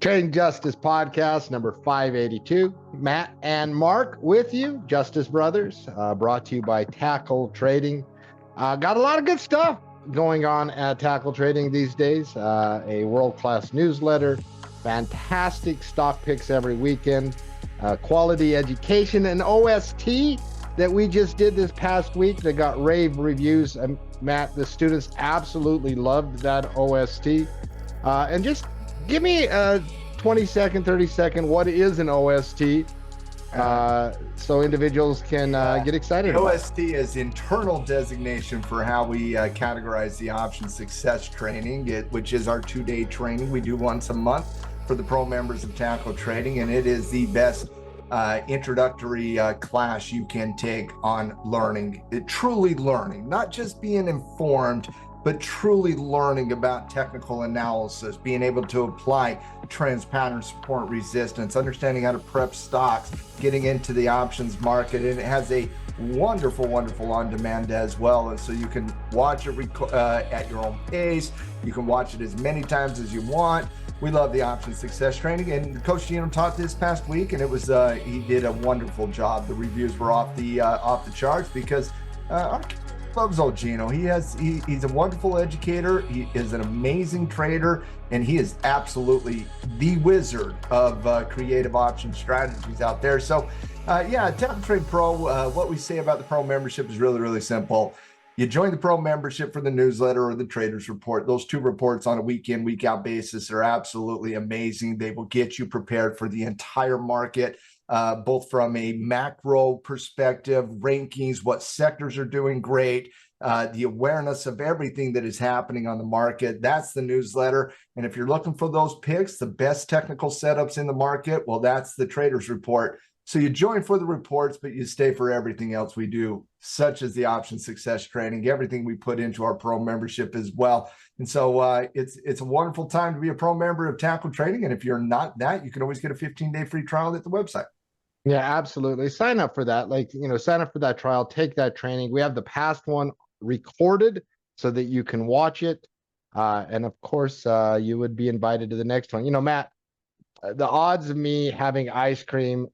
Trading Justice podcast number 582. Matt and Mark with you, Justice Brothers, brought to you by Tackle Trading. Got a lot of good stuff going on at Tackle Trading these days. A world-class newsletter, fantastic stock picks every weekend, quality education, and OST that we just did this past week that got rave reviews. Matt, the students absolutely loved that OST. And just give me a 20-second, 30-second, what is an OST? So individuals can get excited about it. OST is internal designation for how we categorize the option success training, which is our 2-day training we do once a month for the pro members of Tackle Trading, and it is the best introductory class you can take on learning, truly learning, not just being informed, but truly learning about technical analysis, being able to apply trends, patterns, support, resistance, understanding how to prep stocks, getting into the options market. And it has a wonderful on-demand as well. And so you can watch it at your own pace. You can watch it as many times as you want. We love the option success training. And Coach Gino taught this past week, and it was he did a wonderful job. The reviews were off the charts because our loves old Gino. He's a wonderful educator. He is an amazing trader, and he is absolutely the wizard of creative option strategies out there. So Tackle Trade Pro, what we say about the pro membership is really simple. You join the pro membership for the newsletter or the traders report. Those two reports on a week in, week out basis are absolutely amazing. They will get you prepared for the entire market, both from a macro perspective, rankings, what sectors are doing great, the awareness of everything that is happening on the market. That's the newsletter. And if you're looking for those picks, the best technical setups in the market, well, that's the traders report. So you join for the reports, but you stay for everything else we do, such as the option success training, everything we put into our pro membership as well. And so it's a wonderful time to be a pro member of Tackle Trading. And if you're not that, you can always get a 15-day free trial at the website. Yeah, absolutely. Sign up for that. Sign up for that trial, take that training. We have the past one recorded so that you can watch it. And of course, you would be invited to the next one. Matt, the odds of me having ice cream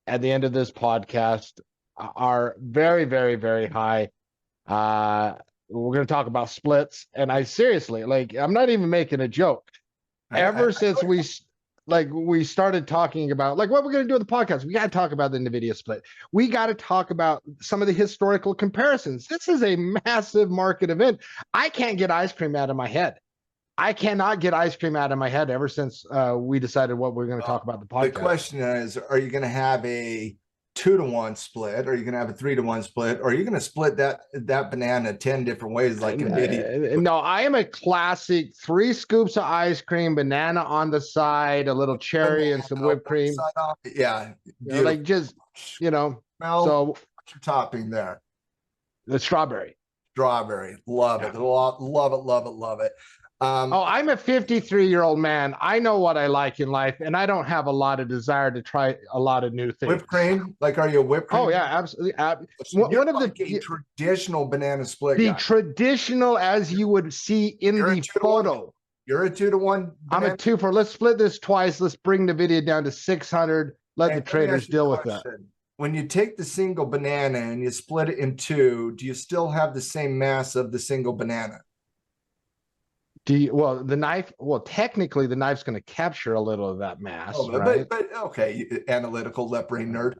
at the end of this podcast are very high. We're going to talk about splits. And I seriously, I'm not even making a joke. Ever since we started talking about what we're going to do with the podcast, we got to talk about the NVIDIA split. We got to talk about some of the historical comparisons. This is a massive market event. I can't get ice cream out of my head. I cannot get ice cream out of my head ever since we decided what we're going to talk about the podcast. The question is, are you going to have a 2-to-1 split? Are you going to have a 3-to-1 split? Or are you going to split that banana 10 different ways like NVIDIA? No, I am a classic 3 scoops of ice cream, banana on the side, a little cherry and some whipped cream. Yeah. So so what's your topping there? The strawberry. Love it. Love it. I'm a 53-year-old man. I know what I like in life, and I don't have a lot of desire to try a lot of new things. Whipped cream? Are you a whipped cream? Oh, yeah, absolutely. One of the traditional banana split guy. Traditional as you would see in the photo. You're a 2-to-1. I'm a 2 for. Let's split this twice. Let's bring the video down to 600. Let the traders deal with that. When you take the single banana and you split it in 2, do you still have the same mass of the single banana? The knife, technically the knife's going to capture a little of that mass, right? But okay, analytical left brain nerd.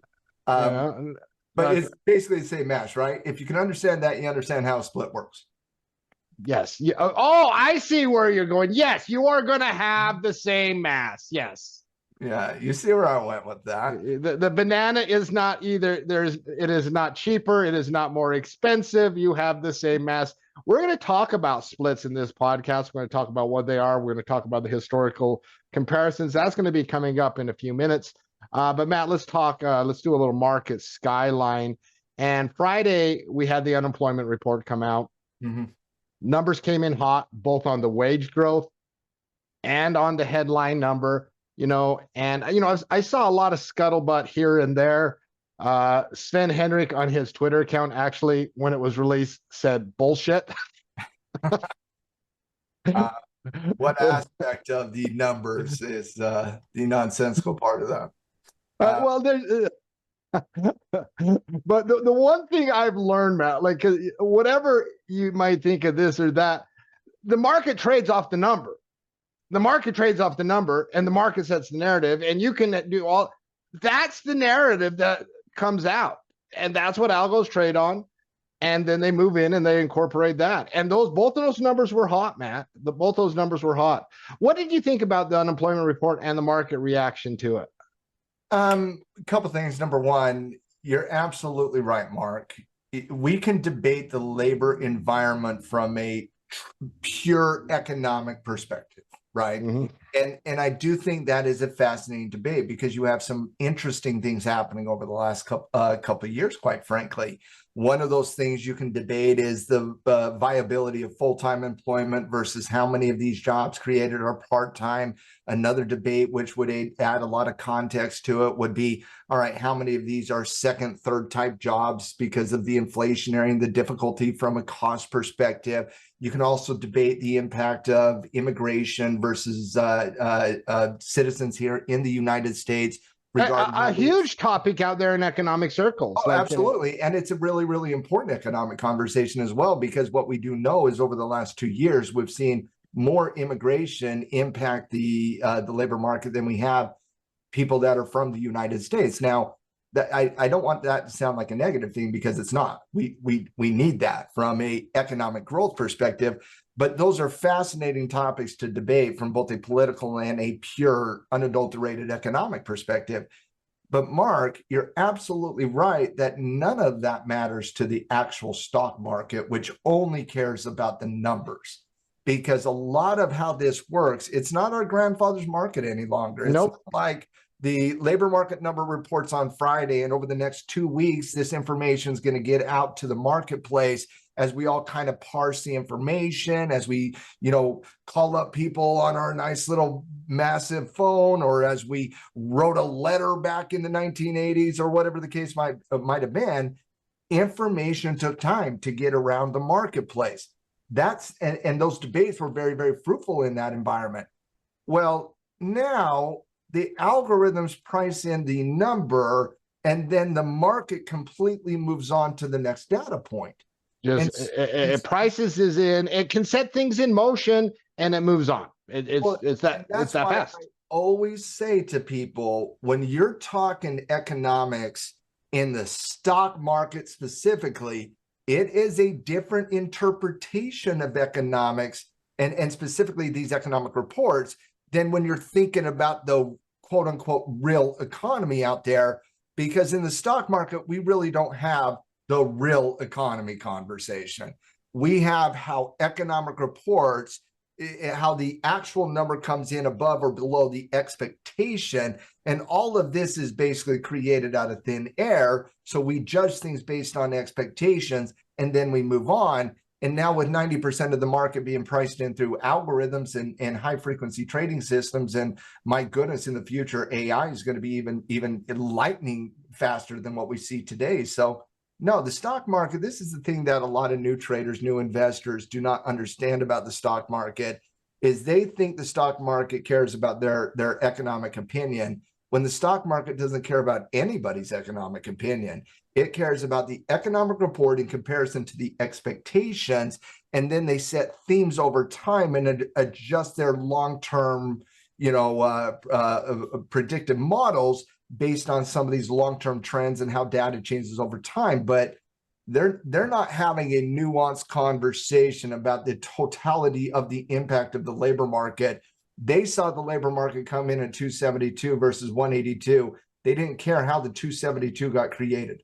But it's basically the same mass, right? If you can understand that, you understand how a split works. Yes. Oh, I see where you're going. Yes, you are going to have the same mass. Yes. Yeah, you see where I went with that. The banana is not either. It is not cheaper. It is not more expensive. You have the same mass. We're going to talk about splits in this podcast. We're going to talk about what they are. We're going to talk about the historical comparisons. That's going to be coming up in a few minutes. But Matt, let's do a little market skyline. And Friday, we had the unemployment report come out. Mm-hmm. Numbers came in hot, both on the wage growth and on the headline number. I saw a lot of scuttlebutt here and there. Sven Henrik on his Twitter account actually, when it was released, said bullshit. What aspect of the numbers is the nonsensical part of that? Well, there's, but the one thing I've learned, Matt, like 'cause whatever you might think of this or that, the market trades off the number. The market trades off the number, and the market sets the narrative, and you can do all. That's the narrative that comes out, and that's what algos trade on. And then they move in and they incorporate that. And both of those numbers were hot, Matt. Both those numbers were hot. What did you think about the unemployment report and the market reaction to it? A couple things. Number one, you're absolutely right, Mark. We can debate the labor environment from a pure economic perspective, right? Mm-hmm. And I do think that is a fascinating debate because you have some interesting things happening over the last couple of years, quite frankly. One of those things you can debate is the viability of full-time employment versus how many of these jobs created are part-time. Another debate, which would add a lot of context to it, would be, all right, how many of these are second, third type jobs because of the inflationary and the difficulty from a cost perspective. You can also debate the impact of immigration versus citizens here in the United States. A huge topic out there in economic circles. Oh, absolutely. And it's a really, really important economic conversation as well, because what we do know is over the last 2 years, we've seen more immigration impact the labor market than we have people that are from the United States. Now, I don't want that to sound like a negative thing because it's not. We need that from a economic growth perspective. But those are fascinating topics to debate from both a political and a pure, unadulterated economic perspective. But Mark, you're absolutely right that none of that matters to the actual stock market, which only cares about the numbers. Because a lot of how this works, it's not our grandfather's market any longer. It's nope. Like the labor market number reports on Friday, and over the next 2 weeks, this information is going to get out to the marketplace as we all kind of parse the information, as we, call up people on our nice little massive phone, or as we wrote a letter back in the 1980s, or whatever the case might have been. Information took time to get around the marketplace. And those debates were very, very fruitful in that environment. Well, now the algorithms price in the number, and then the market completely moves on to the next data point. It prices is in, it can set things in motion, and it moves on. It's that fast. I always say to people, when you're talking economics in the stock market specifically, it is a different interpretation of economics and specifically these economic reports than when you're thinking about the quote unquote real economy out there. Because in the stock market, we really don't have the real economy conversation. We have how economic reports, how the actual number comes in above or below the expectation. And all of this is basically created out of thin air. So we judge things based on expectations, and then we move on. And now with 90% of the market being priced in through algorithms and high frequency trading systems, and my goodness, in the future, AI is going to be even lightning faster than what we see today. So no, the stock market, this is the thing that a lot of new traders, new investors do not understand about the stock market, is they think the stock market cares about their economic opinion, when the stock market doesn't care about anybody's economic opinion. It cares about the economic report in comparison to the expectations, and then they set themes over time and adjust their long-term, predictive models based on some of these long-term trends and how data changes over time. But they're not having a nuanced conversation about the totality of the impact of the labor market. They saw the labor market come in at 272 versus 182. They didn't care how the 272 got created.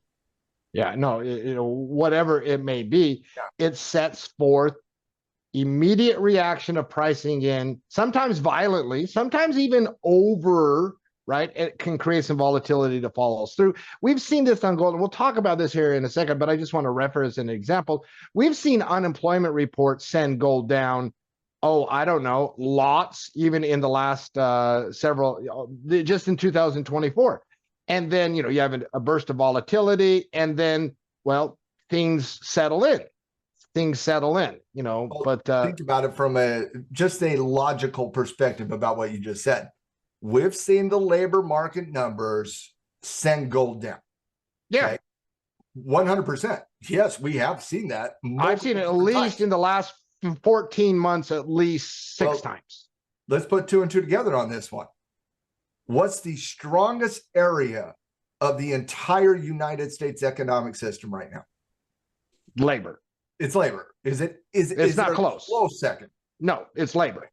Yeah, no, whatever it may be, It sets forth immediate reaction of pricing in, sometimes violently, sometimes even over. Right? It can create some volatility to follow through. We've seen this on gold, and we'll talk about this here in a second, but I just want to reference an example. We've seen unemployment reports send gold down, I don't know, lots, even in the last just in 2024. And then, you have a burst of volatility, and then, well, things settle in. things settle in, Well, but think about it from just a logical perspective about what you just said. We've seen the labor market numbers send gold down. yeah, Okay. 100%. Yes, we have seen that. I've seen it at Multiple least times. in the last 14 months, at least six times. Let's put two and two together on this one. What's the strongest area of the entire United States economic system right now? Labor. It's labor. Is It's not there close. a close second? No, it's labor.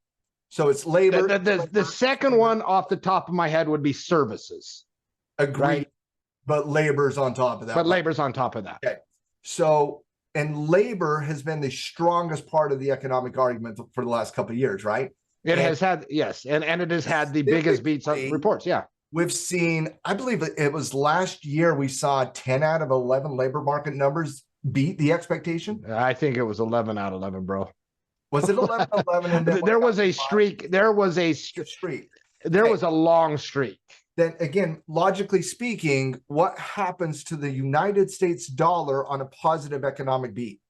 So it's labor. The second one off the top of my head would be services. Agreed. Right? But labor's on top of that. But labor's on top of that. Okay. So, and labor has been the strongest part of the economic argument for the last couple of years, right? It has had, yes, and it has had the biggest beats on reports, yeah. We've seen, I believe it was last year, we saw 10 out of 11 labor market numbers beat the expectation. I think it was 11 out of 11, bro. Was it 11 out of 11? And then there was a streak. There was a streak. There was a long streak. Then again, logically speaking, what happens to the United States dollar on a positive economic beat?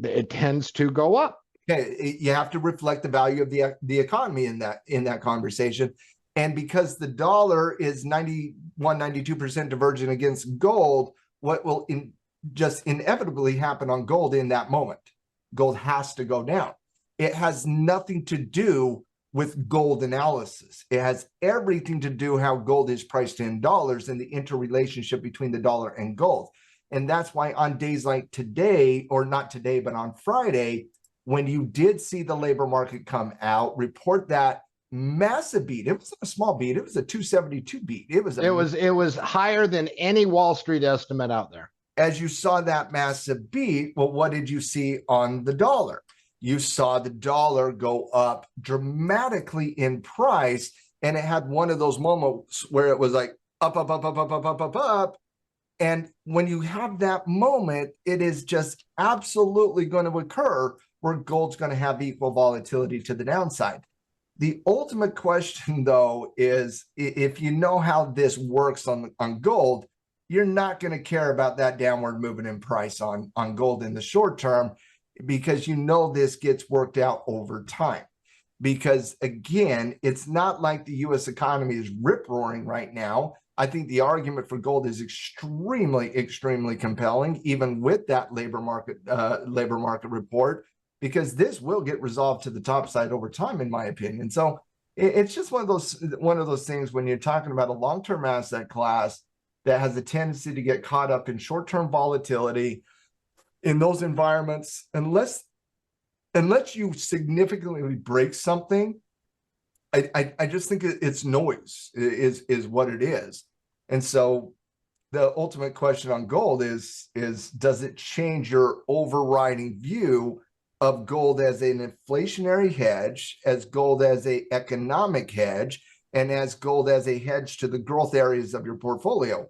It tends to go up. Okay, you have to reflect the value of the economy in that conversation. And because the dollar is 92% divergent against gold, what will just inevitably happen on gold in that moment? Gold has to go down. It has nothing to do with gold analysis. It has everything to do how gold is priced in dollars and the interrelationship between the dollar and gold. And that's why on days like today, or not today, but on Friday, when you did see the labor market come out, report that massive beat. It wasn't a small beat. It was a 272 beat. It was higher than any Wall Street estimate out there. As you saw that massive beat, well, what did you see on the dollar? You saw the dollar go up dramatically in price, and it had one of those moments where it was like up, up, up, up, up, up, up, up, up. And when you have that moment, it is just absolutely going to occur where gold's going to have equal volatility to the downside. The ultimate question, though, is if you know how this works on gold, you're not going to care about that downward movement in price on gold in the short term, because you know this gets worked out over time. Because again, it's not like the U.S. economy is rip-roaring right now. I think the argument for gold is extremely, extremely compelling, even with that labor market report, because this will get resolved to the top side over time, in my opinion. So it's just one of those things when you're talking about a long-term asset class that has a tendency to get caught up in short-term volatility in those environments, unless you significantly break something. I just think it's noise is what it is. And so the ultimate question on gold is does it change your overriding view of gold as an inflationary hedge, as gold as an economic hedge, and as gold as a hedge to the growth areas of your portfolio?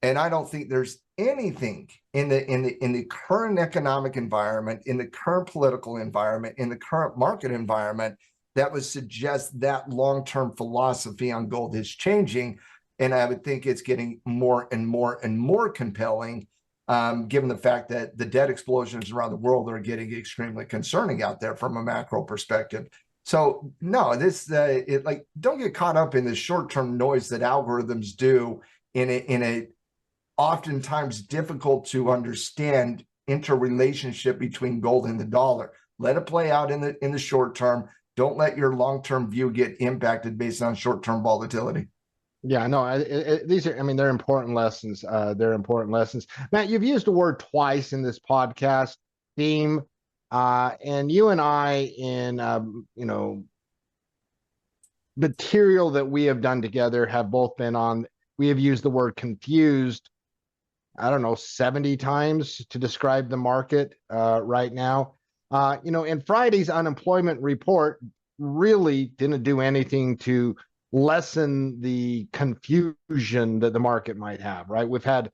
And I don't think there's anything in the current economic environment, in the current political environment, in the current market environment that would suggest that long-term philosophy on gold is changing. And I would think it's getting more and more and more compelling, given the fact that the debt explosions around the world are getting extremely concerning out there from a macro perspective. So no, don't get caught up in the short-term noise that algorithms do in a oftentimes difficult to understand interrelationship between gold and the dollar. Let it play out in the short term. Don't let your long-term view get impacted based on short-term volatility. Yeah, no, these are, I mean, they're important lessons. They're important lessons. Matt, you've used a word twice in this podcast, theme, and you and I in, material that we have done together have both been on, we have used the word confused, I don't know, 70 times to describe the market right now. And Friday's unemployment report really didn't do anything to lessen the confusion that the market might have, right? We've had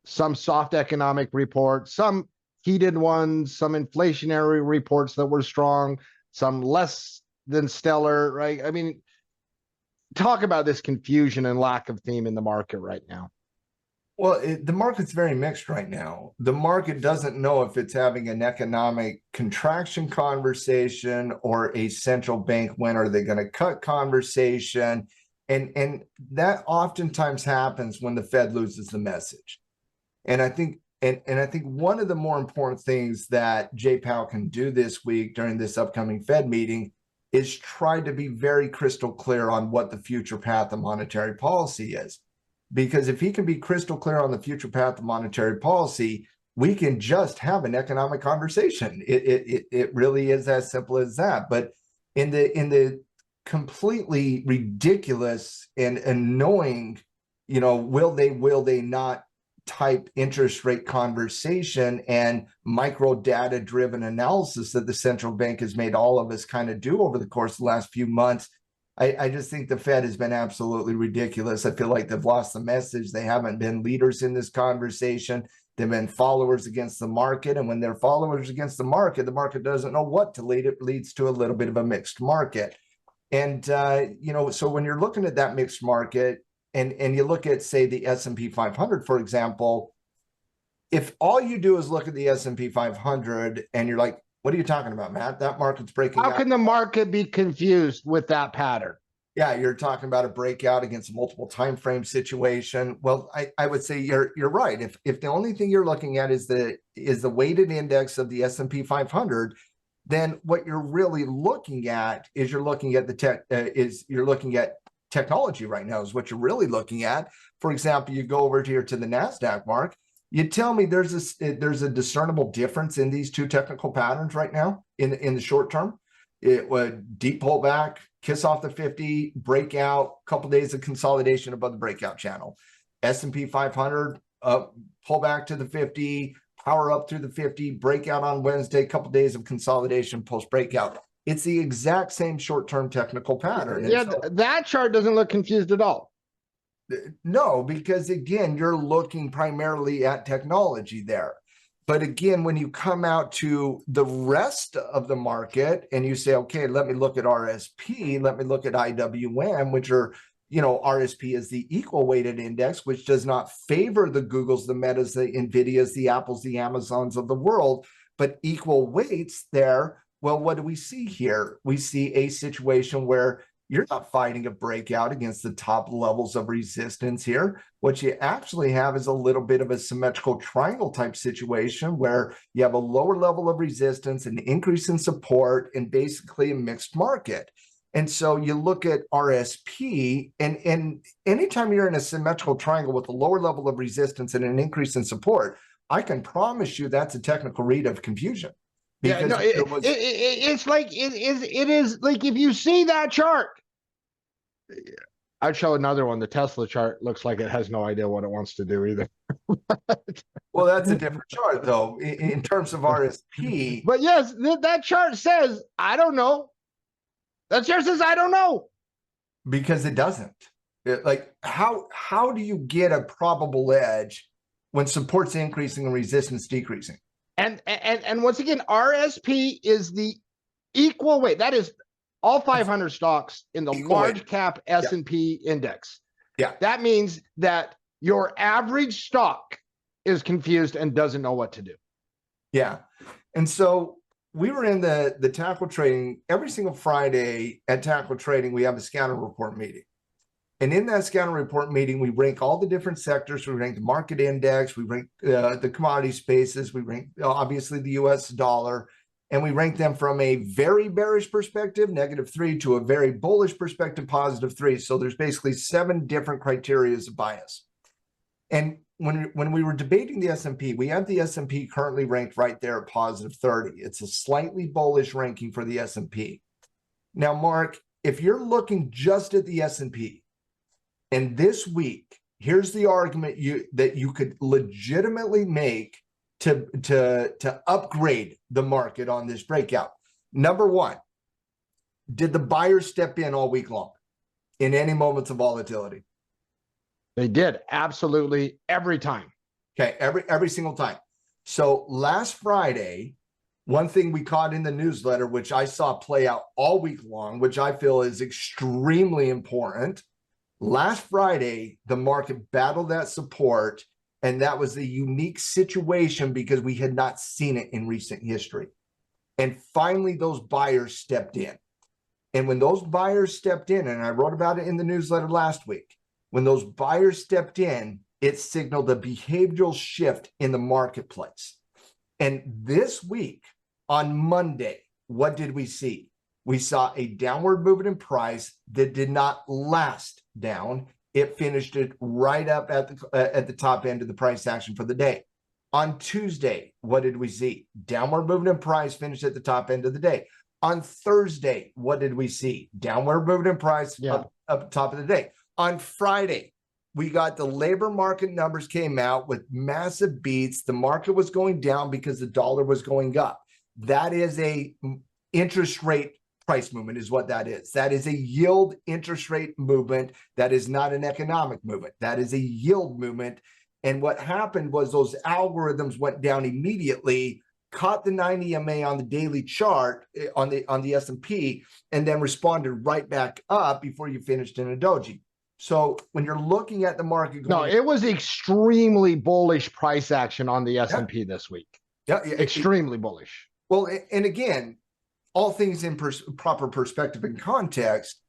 some soft economic reports, some heated ones, some inflationary reports that were strong, some less than stellar, right? I mean, talk about this confusion and lack of theme in the market right now. Well, the market's very mixed right now. The market doesn't know if it's having an economic contraction conversation or a central bank when are they going to cut conversation. And that oftentimes happens when the Fed loses the message. And I think and I think one of the more important things that Jay Powell can do this week during this upcoming Fed meeting is try to be very crystal clear on what the future path of monetary policy is. Because if he can be crystal clear on the future path of monetary policy, we can just have an economic conversation. It really is as simple as that. But in the completely ridiculous and annoying, will they not type interest rate conversation and micro data driven analysis that the central bank has made all of us kind of do over the course of the last few months, I just think the Fed has been absolutely ridiculous. I feel like they've lost the message. They haven't been leaders in this conversation. They've been followers against the market. And when they're followers against the market doesn't know what to lead. It leads to a little bit of a mixed market. And, so when you're looking at that mixed market and you look at, say, the S&P 500, for example, if all you do is look at the S&P 500 and you're like, what are you talking about, Matt? That market's breaking out. How can the market be confused with that pattern? Yeah, you're talking about a breakout against a multiple time frame situation. Well, I would say you're right. If the only thing you're looking at is the weighted index of the S&P 500, then what you're really looking at is you're looking at technology right now is what you're really looking at. For example, you go over here to the NASDAQ, Mark. You tell me there's a discernible difference in these two technical patterns right now in the short term. It would deep pullback, kiss off the 50, breakout, couple days of consolidation above the breakout channel. S&P 500 pull back to the 50, power up through the 50, breakout on Wednesday, couple days of consolidation post breakout. It's the exact same short-term technical pattern. Yeah, that chart doesn't look confused at all. No, because again, you're looking primarily at technology there. But again, when you come out to the rest of the market and you say, okay, let me look at RSP, let me look at IWM, which are, RSP is the equal weighted index, which does not favor the Googles, the Metas, the Nvidias, the Apples, the Amazons of the world, but equal weights there. Well, what do we see here? We see a situation where you're not fighting a breakout against the top levels of resistance here. What you actually have is a little bit of a symmetrical triangle type situation where you have a lower level of resistance, an increase in support, and basically a mixed market. And so you look at RSP, and anytime you're in a symmetrical triangle with a lower level of resistance and an increase in support, I can promise you that's a technical read of confusion. Yeah, no, it's like it is like if you see that chart, I'd show another one. The Tesla chart looks like it has no idea what it wants to do either. Well, that's a different chart, though, in terms of RSP. But yes, that chart says, I don't know. That chart says, I don't know. Because it doesn't. How do you get a probable edge when support's increasing and resistance decreasing? And once again, RSP is the equal weight. That is all 500 stocks in the large cap S&P index. Yeah. That means that your average stock is confused and doesn't know what to do. Yeah. And so we were in the tackle trading every single Friday at tackle trading. We have a scanner report meeting. And in that scanner report meeting, we rank all the different sectors. We rank the market index. We rank the commodity spaces. We rank, obviously, the U.S. dollar. And we rank them from a very bearish perspective, -3, to a very bullish perspective, +3. So there's basically 7 different criteria of bias. And when we were debating the S&P, we have the S&P currently ranked right there at +30. It's a slightly bullish ranking for the S&P. Now, Mark, if you're looking just at the S&P, and this week, here's the argument that you could legitimately make to upgrade the market on this breakout. Number one, did the buyers step in all week long in any moments of volatility? They did, absolutely, every time. Okay, every single time. So last Friday, one thing we caught in the newsletter, which I saw play out all week long, which I feel is extremely important. Last Friday, the market battled that support And that was a unique situation because we had not seen it in recent history. And finally, those buyers stepped in. And when those buyers stepped in, and I wrote about it in the newsletter last week, when those buyers stepped in, it signaled a behavioral shift in the marketplace. And this week, on Monday, what did we see? We saw a downward movement in price that did not last down. It finished it right up at the top end of the price action for the day. On Tuesday, what did we see? Downward movement in price finished at the top end of the day. On Thursday, what did we see? Downward movement in price up top of the day. On Friday, we got the labor market numbers came out with massive beats. The market was going down because the dollar was going up. That is a interest rate price movement is what that is. That is a yield interest rate movement. That is not an economic movement. That is a yield movement. And what happened was those algorithms went down immediately, caught the 90 EMA on the daily chart on the S&P, and then responded right back up before you finished in a doji. So when you're looking at the market, no, it was extremely bullish price action on the S&P this week. Yeah, extremely bullish. Well, and again, all things in proper perspective and context,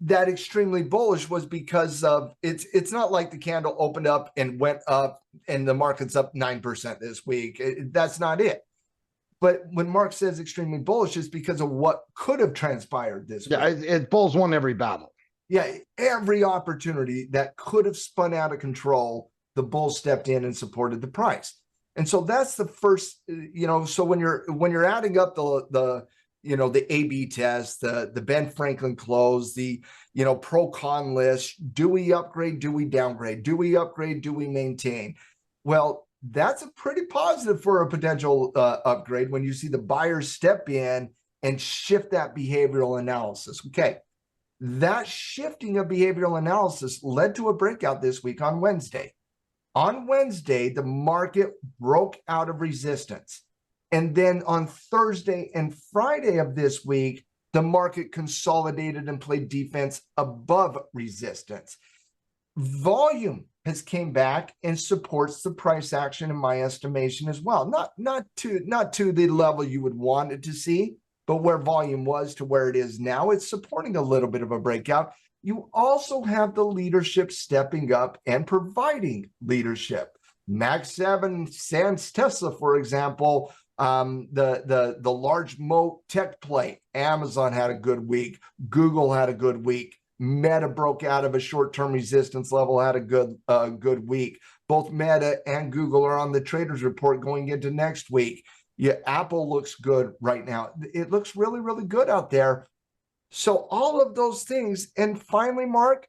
that extremely bullish was because of it's not like the candle opened up and went up and the market's up 9% this week. That's not it. But when Mark says extremely bullish, it's because of what could have transpired this week. Yeah, bulls won every battle. Yeah, every opportunity that could have spun out of control, the bulls stepped in and supported the price. And so that's the first, so when you're adding up the A/B test, the Ben Franklin close, the pro con list, do we upgrade, do we downgrade, do we upgrade, do we maintain? Well, that's a pretty positive for a potential upgrade when you see the buyers step in and shift that behavioral analysis. Okay, that shifting of behavioral analysis led to a breakout this week on Wednesday. On Wednesday, the market broke out of resistance. And then on Thursday and Friday of this week, the market consolidated and played defense above resistance. Volume has came back and supports the price action in my estimation as well. Not to the level you would want it to see, but where volume was to where it is now, it's supporting a little bit of a breakout. You also have the leadership stepping up and providing leadership. Mag 7, Sans Tesla, for example, the large moat tech play. Amazon had a good week. Google had a good week. Meta broke out of a short-term resistance level, had a good week. Both Meta and Google are on the traders report going into next week. Yeah, Apple looks good right now. It looks really, really good out there. So all of those things, and finally, Mark,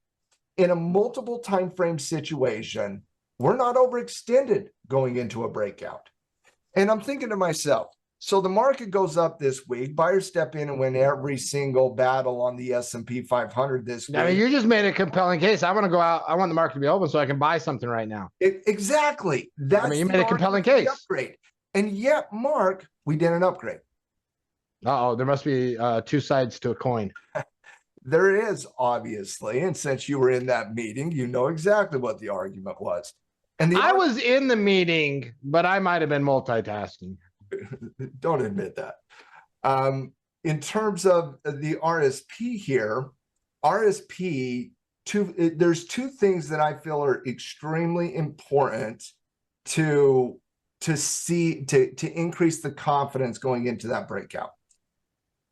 in a multiple time frame situation, we're not overextended going into a breakout. And I'm thinking to myself, so the market goes up this week, buyers step in and win every single battle on the S&P 500 this week. I mean, you just made a compelling case. I want to go out. I want the market to be open so I can buy something right now. Exactly. That's you made a compelling case. Upgrade. And yet, Mark, we didn't upgrade. Uh-oh, there must be two sides to a coin. There is, obviously. And since you were in that meeting, you know exactly what the argument was. And I was in the meeting, but I might have been multitasking. Don't admit that. In terms of the RSP here, there's two things that I feel are extremely important to increase the confidence going into that breakout.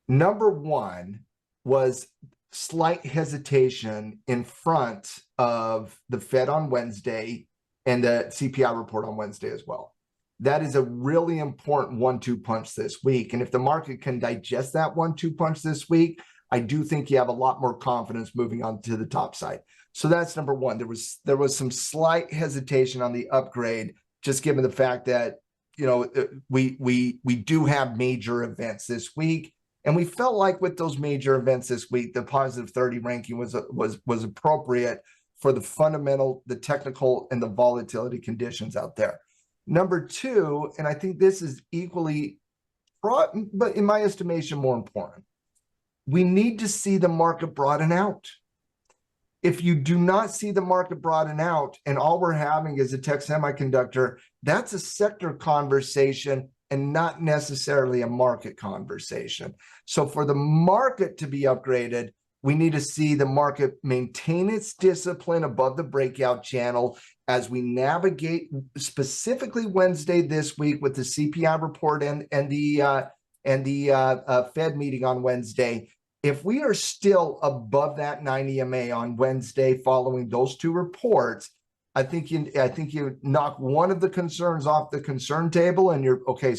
Number one was slight hesitation in front of the Fed on Wednesday and the CPI report on Wednesday as well. That is a really important 1-2 punch this week. And if the market can digest that 1-2 punch this week, I do think you have a lot more confidence moving on to the top side. So that's number one. There was some slight hesitation on the upgrade, just given the fact that we do have major events this week. And we felt like with those major events this week, the positive 30 ranking was appropriate for the fundamental, the technical, and the volatility conditions out there. Number two, and I think this is equally, but in my estimation, more important, we need to see the market broaden out. if you do not see the market broaden out and all we're having is a tech semiconductor, that's a sector conversation and not necessarily a market conversation. So for the market to be upgraded, we need to see the market maintain its discipline above the breakout channel as we navigate specifically Wednesday this week with the CPI report and the Fed meeting on Wednesday. If we are still above that 90 MA on Wednesday following those two reports, I think you knock one of the concerns off the concern table, and you're okay.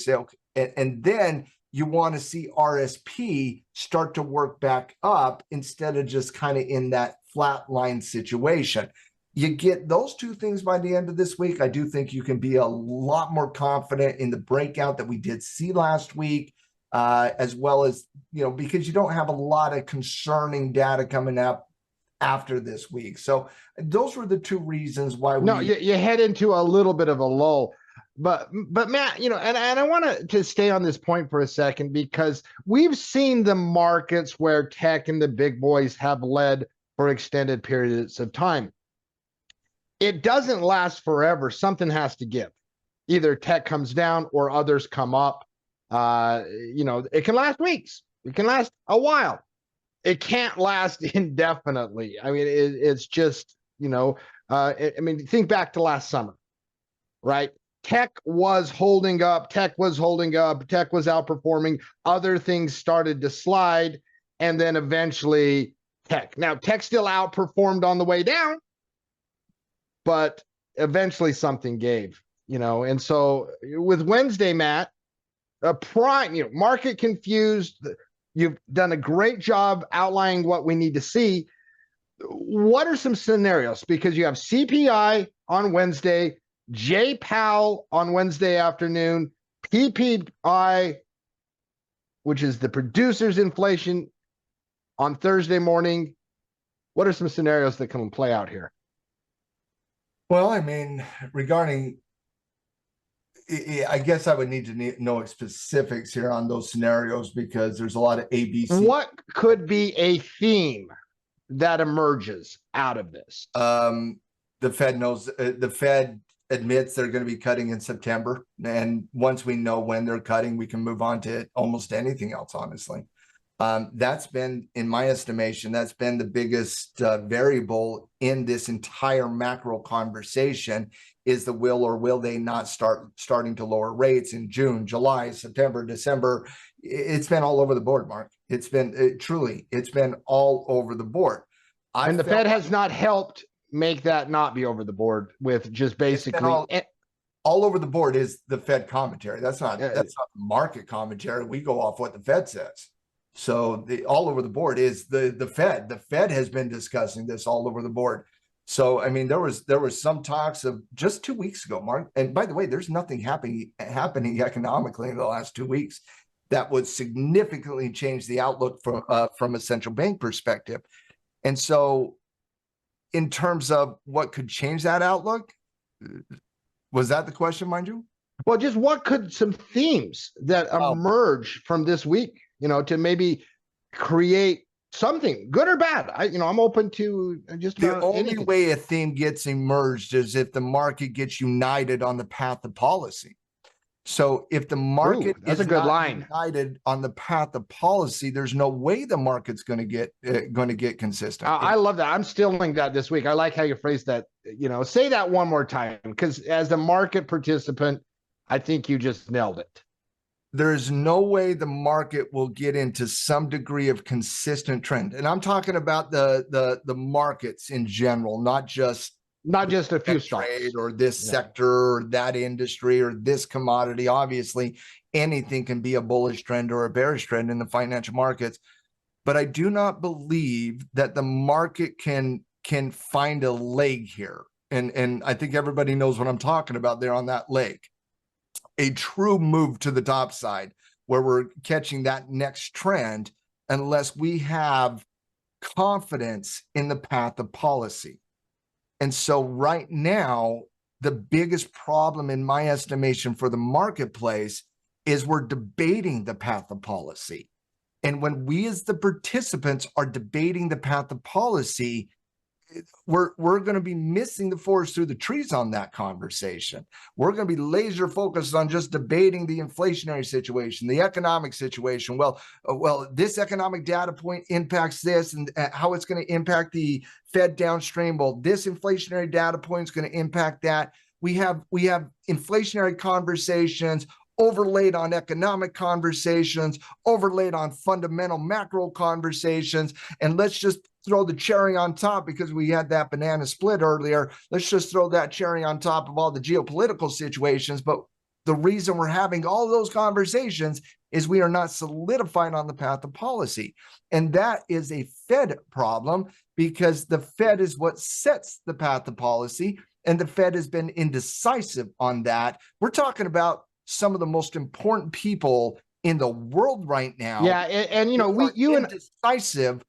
And then you want to see RSP start to work back up instead of just kind of in that flat line situation. You get those two things by the end of this week, I do think you can be a lot more confident in the breakout that we did see last week, as well as, because you don't have a lot of concerning data coming up after this week. So those were the two reasons why you head into a little bit of a lull. But Matt, and I want to stay on this point for a second, because we've seen the markets where tech and the big boys have led for extended periods of time. It doesn't last forever. Something has to give. Either tech comes down or others come up. It can last weeks. It can last a while. It can't last indefinitely. I mean, it's just, think back to last summer, right? Tech was holding up. Tech was outperforming. Other things started to slide. And then eventually tech. Now, tech still outperformed on the way down, but eventually something gave, And so with Wednesday, Matt, market confused. You've done a great job outlining what we need to see. What are some scenarios? Because you have CPI on Wednesday, Jay Powell on Wednesday afternoon, PPI, which is the producer's inflation, on Thursday morning. What are some scenarios that can play out here? Well, I mean, regarding, I guess I would need to know specifics here on those scenarios, because there's a lot of ABC. What could be a theme that emerges out of this? The Fed admits they're going to be cutting in September. And once we know when they're cutting, we can move on to almost anything else, honestly. That's been, in my estimation, that's been the biggest variable in this entire macro conversation, is the will or will they not starting to lower rates in June, July, September, December. It's been all over the board, Mark. It's been it's been all over the board. And the Fed has not helped make that not be over the board with just basically all over the board is the Fed commentary. That's not market commentary. We go off what the Fed says. So all over the board is the Fed. The Fed has been discussing this all over the board. So, I mean, there was some talks of just 2 weeks ago, Mark. And by the way, there's nothing happening economically in the last 2 weeks that would significantly change the outlook from a central bank perspective. And so in terms of what could change that outlook, was that the question, mind you? Well, just what could some themes that emerge from this week, to maybe create something good or bad? I'm open to just the only way a theme gets emerged is if the market gets united on the path of policy. So if the market is not united on the path of policy, there's no way the market's going to get consistent. I love that. I'm stealing that this week. I like how you phrased that. Say that one more time, because as the market participant, I think you just nailed it. There's no way the market will get into some degree of consistent trend. And I'm talking about the markets in general, not just a few stocks or this sector or that industry or this commodity. Obviously, anything can be a bullish trend or a bearish trend in the financial markets. But I do not believe that the market can find a leg here. And I think everybody knows what I'm talking about there on that leg. A true move to the top side where we're catching that next trend, unless we have confidence in the path of policy. And so right now, the biggest problem in my estimation for the marketplace is we're debating the path of policy. And when we as the participants are debating the path of policy, we're going to be missing the forest through the trees on that conversation. We're going to be laser focused on just debating the inflationary situation, the economic situation. Well, this economic data point impacts this, and how it's going to impact the Fed downstream. Well, this inflationary data point is going to impact that. We have inflationary conversations overlaid on economic conversations, overlaid on fundamental macro conversations. And let's just throw the cherry on top, because we had that banana split earlier. Let's just throw that cherry on top of all the geopolitical situations. But the reason we're having all those conversations is we are not solidified on the path of policy. And that is a Fed problem, because the Fed is what sets the path of policy. And the Fed has been indecisive on that. We're talking about some of the most important people in the world right now. Yeah, and you know, you indecisive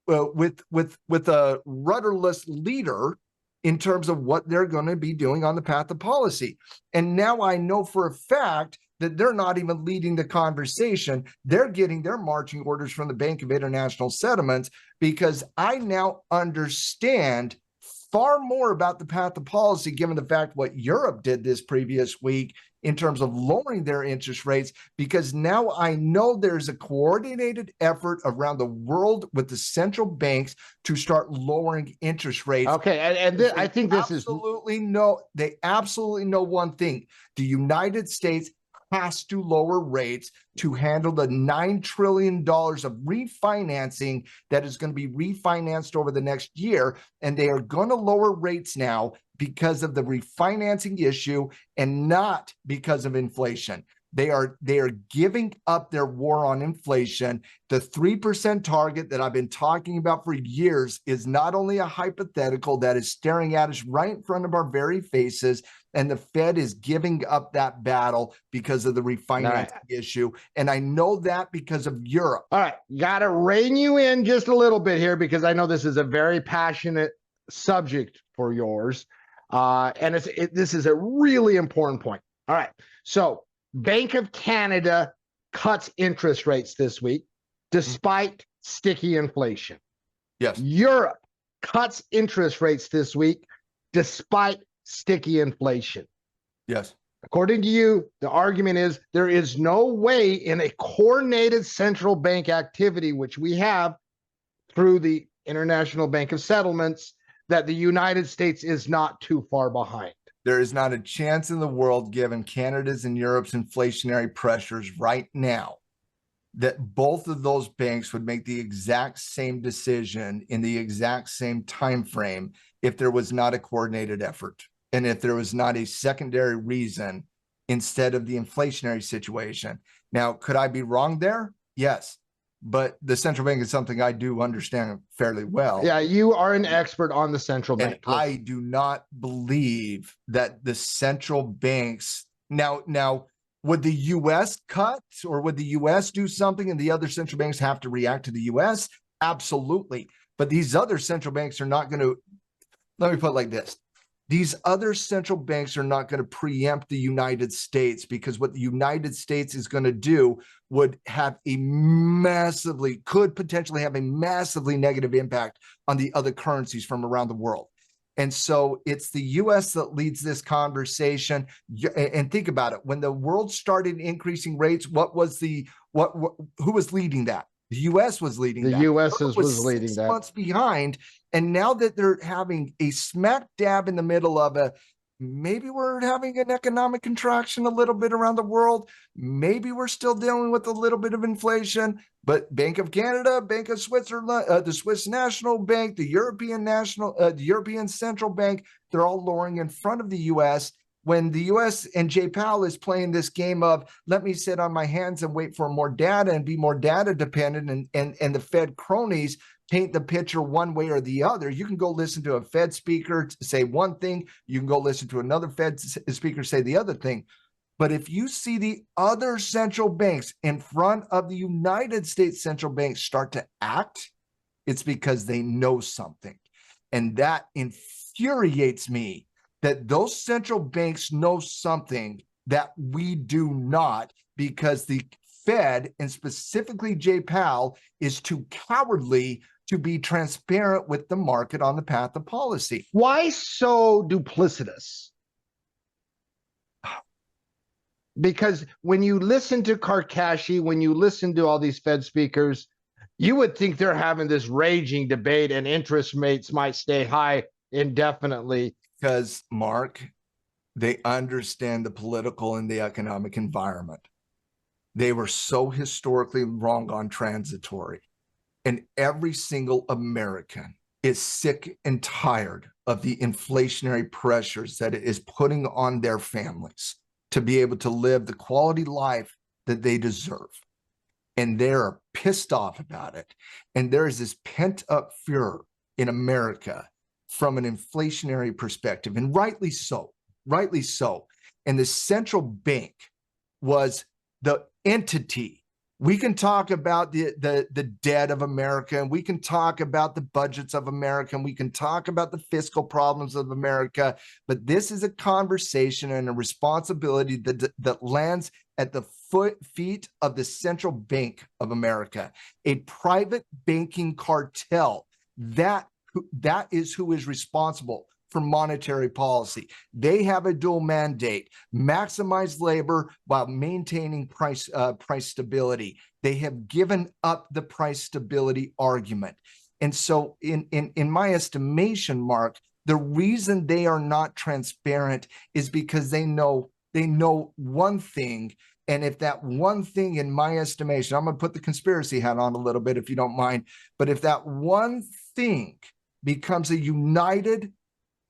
with a rudderless leader in terms of what they're going to be doing on the path of policy. And now I know for a fact that they're not even leading the conversation. They're getting their marching orders from the Bank of International Settlements, because I now understand far more about the path of policy, given the fact what Europe did this previous week in terms of lowering their interest rates, because now I know there's a coordinated effort around the world with the central banks to start lowering interest rates. Okay, and I think this is they absolutely know one thing: the United States has to lower rates to handle the $9 trillion of refinancing that is going to be refinanced over the next year. And they are going to lower rates now because of the refinancing issue and not because of inflation. They are giving up their war on inflation. The 3% target that I've been talking about for years is not only a hypothetical that is staring at us right in front of our very faces, and the Fed is giving up that battle because of the refinancing issue. And I know that because of Europe. All right, got to rein you in just a little bit here, because I know this is a very passionate subject for yours. And this is a really important point. All right, so Bank of Canada cuts interest rates this week despite sticky inflation. Yes. Europe cuts interest rates this week despite sticky inflation. Yes. According to you, the argument is there is no way in a coordinated central bank activity, which we have through the International Bank of Settlements, that the United States is not too far behind. There is not a chance in the world, given Canada's and Europe's inflationary pressures right now, that both of those banks would make the exact same decision in the exact same time frame if there was not a coordinated effort, and if there was not a secondary reason instead of the inflationary situation. Now, could I be wrong there? Yes. But the central bank is something I do understand fairly well. Yeah, you are an expert on the central bank. And I do not believe that the central banks now would the U.S. cut, or would the U.S. do something and the other central banks have to react to the U.S.? Absolutely. But these other central banks are not going to, let me put it like this. These other central banks are not going to preempt the United States, because what the United States is going to do would have could potentially have a massively negative impact on the other currencies from around the world. And so it's the U.S. that leads this conversation. And think about it. When the world started increasing rates, who was leading that? The U.S. was leading that. The U.S. was leading that. 6 months behind. And now that they're having a smack dab in the middle of maybe we're having an economic contraction a little bit around the world. Maybe we're still dealing with a little bit of inflation. But Bank of Canada, Bank of Switzerland, the Swiss National Bank, the European Central Bank, they're all lowering in front of the U.S. When the U.S. and Jay Powell is playing this game of, let me sit on my hands and wait for more data and be more data dependent, and the Fed cronies paint the picture one way or the other. You can go listen to a Fed speaker say one thing. You can go listen to another Fed speaker say the other thing. But if you see the other central banks in front of the United States central bank start to act, it's because they know something. And that infuriates me, that those central banks know something that we do not, because the Fed, and specifically Jay Powell, is too cowardly to be transparent with the market on the path of policy. Why so duplicitous? Because when you listen to Karkashi, when you listen to all these Fed speakers, you would think they're having this raging debate and interest rates might stay high indefinitely. Because, Mark, they understand the political and the economic environment. They were so historically wrong on transitory. And every single American is sick and tired of the inflationary pressures that it is putting on their families to be able to live the quality life that they deserve. And they're pissed off about it. And there is this pent-up fear in America from an inflationary perspective, and rightly so, rightly so. And the central bank was the entity. We can talk about the debt of America, and we can talk about the budgets of America, and we can talk about the fiscal problems of America, but this is a conversation and a responsibility that lands at the feet of the central bank of America, a private banking cartel. That is who is responsible for monetary policy. They have a dual mandate: maximize labor while maintaining price stability. They have given up the price stability argument. And so in my estimation, Mark, the reason they are not transparent is because they know one thing. And if that one thing, in my estimation, I'm going to put the conspiracy hat on a little bit if you don't mind, but if that one thing becomes a united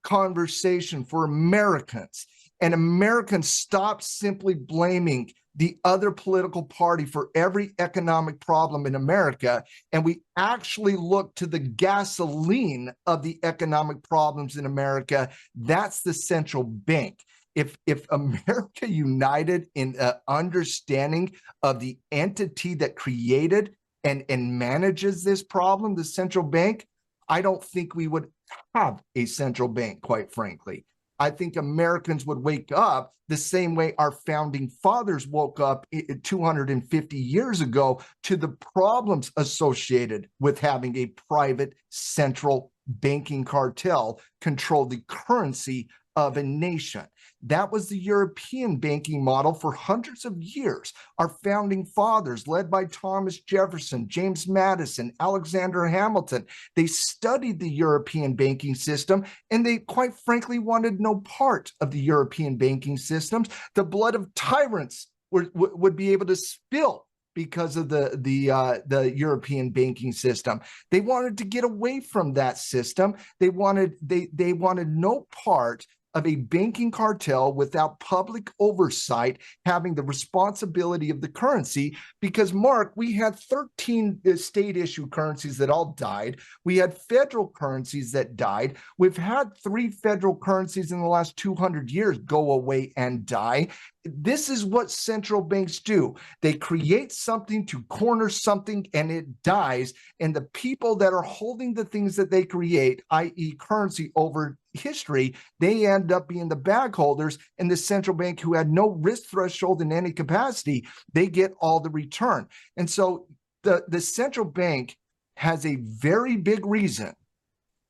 conversation for Americans, and Americans stop simply blaming the other political party for every economic problem in America, and we actually look to the gasoline of the economic problems in America, that's the central bank. If America united in understanding of the entity that created and manages this problem, the central bank, I don't think we would have a central bank, quite frankly. I think Americans would wake up the same way our founding fathers woke up 250 years ago to the problems associated with having a private central banking cartel control the currency of a nation. That was the European banking model for hundreds of years. Our founding fathers, led by Thomas Jefferson, James Madison, Alexander Hamilton, they studied the European banking system, and they quite frankly wanted no part of the European banking systems. The blood of tyrants would be able to spill because of the European banking system. They wanted to get away from that system. They wanted no part of a banking cartel without public oversight having the responsibility of the currency. Because, Mark, we had 13 state issue currencies that all died. We had federal currencies that died. We've had 3 federal currencies in the last 200 years go away and die. This is what central banks do. They create something to corner something, and it dies. And the people that are holding the things that they create, i.e. currency over history, they end up being the bag holders, and the central bank, who had no risk threshold in any capacity, they get all the return. And so the central bank has a very big reason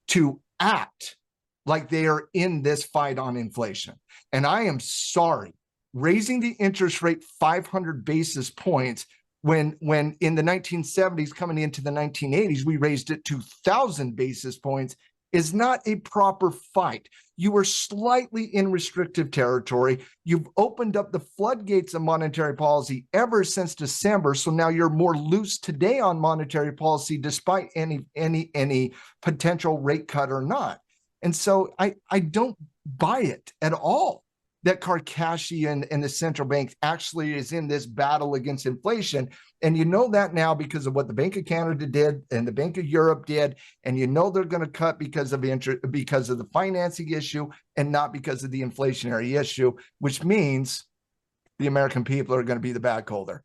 to act like they are in this fight on inflation. And I am sorry, raising the interest rate 500 basis points when in the 1970s, coming into the 1980s, we raised it to 1,000 basis points, is not a proper fight. You were slightly in restrictive territory. You've opened up the floodgates of monetary policy ever since December. So now you're more loose today on monetary policy, despite any potential rate cut or not. And so I don't buy it at all that Karkashi and the central bank actually is in this battle against inflation. And you know that now because of what the Bank of Canada did and the Bank of Europe did. And you know they're going to cut because of the financing issue and not because of the inflationary issue, which means the American people are going to be the bag holder.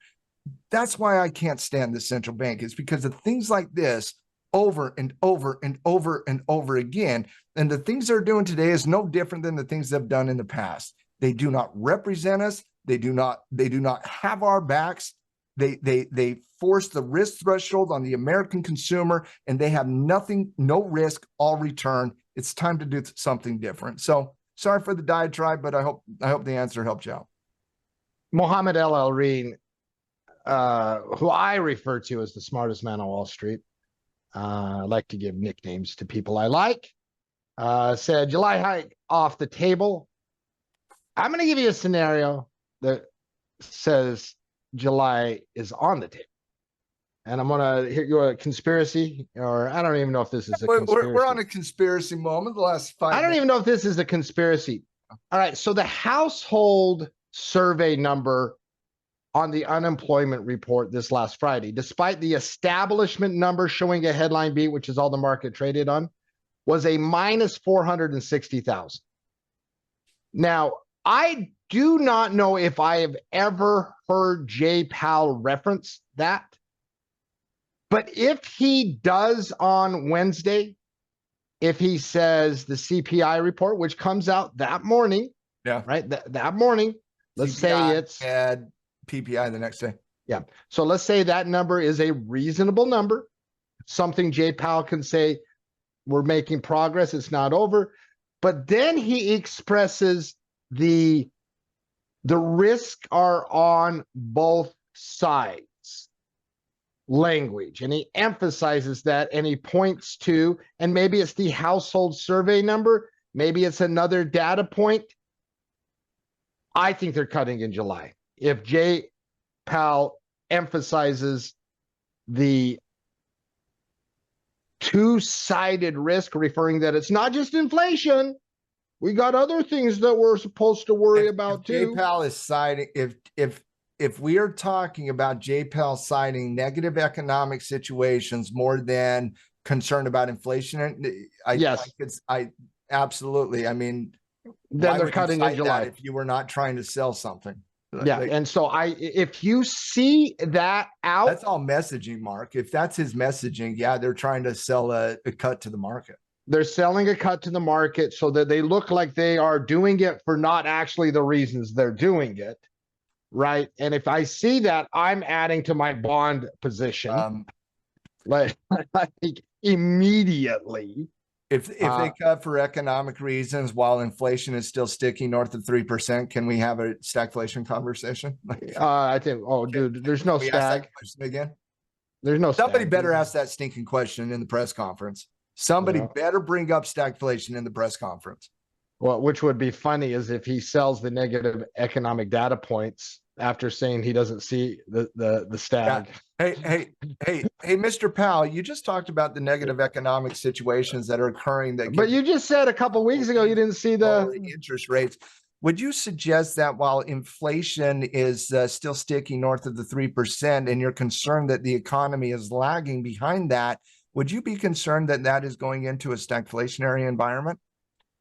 That's why I can't stand the central bank, is because of things like this over and over and over and over again. And the things they're doing today is no different than the things they've done in the past. They do not represent us. They do not have our backs. They forced the risk threshold on the American consumer, and they have nothing, no risk, all return. It's time to do something different. So sorry for the diatribe, but I hope the answer helped you out. Mohammed El Elreen, who I refer to as the smartest man on Wall Street, I like to give nicknames to people I like, said July hike off the table. I'm going to give you a scenario that says July is on the table. And I'm going to hit you a conspiracy, or I don't even know if this is a conspiracy. We're on a conspiracy moment the last 5 minutes. I don't even know if this is a conspiracy. All right. So the household survey number on the unemployment report this last Friday, despite the establishment number showing a headline beat, which is all the market traded on, was a minus 460,000. Now, I do not know if I have ever heard Jay Powell reference that. But if he does on Wednesday, if he says the CPI report, which comes out that morning, right? That morning, let's CPI, say it's add PPI the next day. Yeah. So let's say that number is a reasonable number, something Jay Powell can say, we're making progress, it's not over. But then he expresses the risks are on both sides language. And he emphasizes that, and he points to, and maybe it's the household survey number, maybe it's another data point. I think they're cutting in July. If Jay Powell emphasizes the two-sided risk, referring that it's not just inflation, we got other things that we're supposed to worry about too. Jay Powell is citing, if we are talking about Jay Powell citing negative economic situations more than concern about inflation, I absolutely. I mean, then they're cutting in July if you were not trying to sell something. Yeah, and so if you see that out, that's all messaging, Mark. If that's his messaging, yeah, they're trying to sell a cut to the market. They're selling a cut to the market so that they look like they are doing it for not actually the reasons they're doing it, right? And if I see that, I'm adding to my bond position, like immediately. If they cut for economic reasons while inflation is still sticky north of 3%, can we have a stagflation conversation? I think. Oh, dude, there's no stag again. There's no. Somebody better ask that stinking question in the press conference. Somebody better bring up stagflation in the press conference. Well, which would be funny is if he sells the negative economic data points after saying he doesn't see the stag. Yeah. Hey, Mr. Powell, you just talked about the negative economic situations that are occurring. But you just said a couple of weeks ago you didn't see the interest rates. Would you suggest that while inflation is still sticky north of the 3%, and you're concerned that the economy is lagging behind that, would you be concerned that that is going into a stagflationary environment?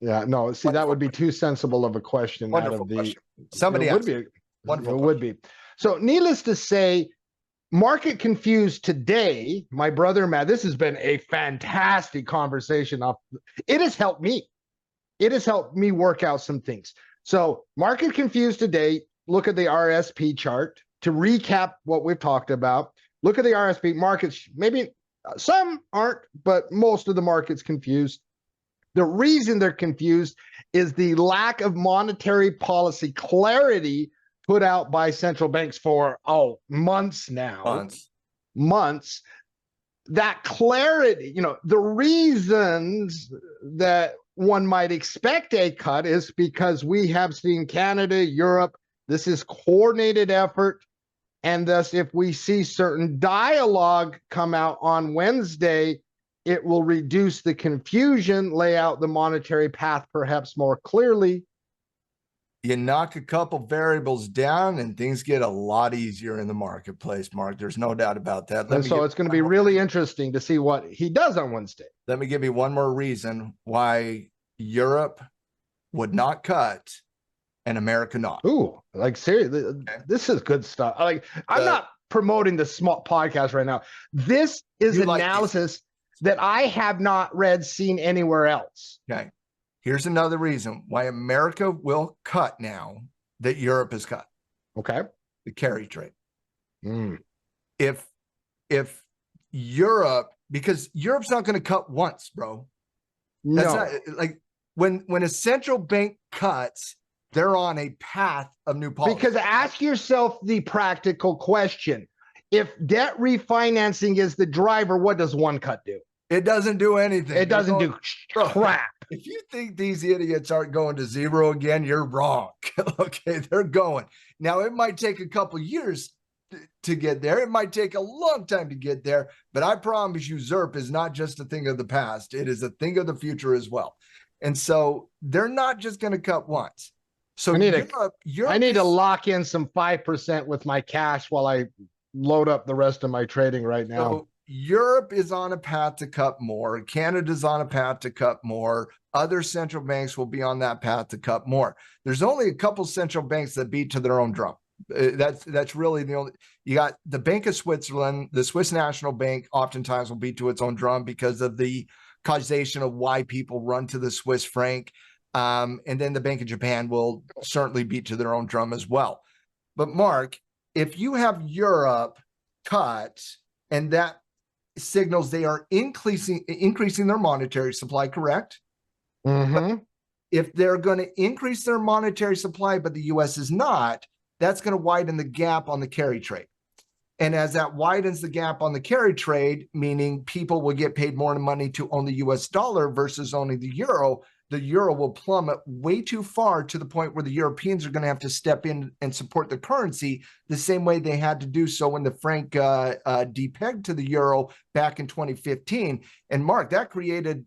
Yeah, no. See, that would be too sensible of a question. Wonderful question. Somebody would be. Wonderful. It would be. So, needless to say, market confused today. My brother Matt, this has been a fantastic conversation. It has helped me. It has helped me work out some things. So, market confused today. Look at the RSP chart to recap what we've talked about. Look at the RSP markets. Maybe some aren't, but most of the market's confused. The reason they're confused is the lack of monetary policy clarity put out by central banks for months now. Months. That clarity, the reasons that one might expect a cut is because we have seen Canada, Europe, this is coordinated effort. And thus, if we see certain dialogue come out on Wednesday, it will reduce the confusion, lay out the monetary path perhaps more clearly. You knock a couple variables down and things get a lot easier in the marketplace, Mark. There's no doubt about that. And so it's going to be really interesting to see what he does on Wednesday. Let me give you one more reason why Europe would not cut and America not. Ooh, like seriously, This is good stuff. I'm not promoting the small podcast right now. This is analysis that I have not seen anywhere else. Okay. Here's another reason why America will cut now that Europe has cut. Okay. The carry trade. Mm. If if Europe, because Europe's not going to cut once, bro. That's No, not like when a central bank cuts, they're on a path of new policy. because ask yourself the practical question. If debt refinancing is the driver, what does one cut do? It doesn't do anything. It doesn't do crap. If you think these idiots aren't going to zero again, you're wrong. Okay, they're going. Now, it might take a couple years to get there. It might take a long time to get there, but I promise you, ZERP is not just a thing of the past. It is a thing of the future as well. And so they're not just going to cut once. So I need Europe to lock in some 5% with my cash while I load up the rest of my trading right now. So Europe is on a path to cut more. Canada's on a path to cut more. Other central banks will be on that path to cut more. There's only a couple central banks that beat to their own drum. That's really the only. You got the Bank of Switzerland, the Swiss National Bank oftentimes will beat to its own drum because of the causation of why people run to the Swiss franc. And then the Bank of Japan will certainly beat to their own drum as well. But Mark, if you have Europe cut and that signals they are increasing their monetary supply, correct? Mm-hmm. If they're going to increase their monetary supply, but the U.S. is not, that's going to widen the gap on the carry trade. And as that widens the gap on the carry trade, meaning people will get paid more money to own the U.S. dollar versus owning the euro will plummet way too far to the point where the Europeans are going to have to step in and support the currency the same way they had to do so when the franc depegged to the euro back in 2015. And Mark, that created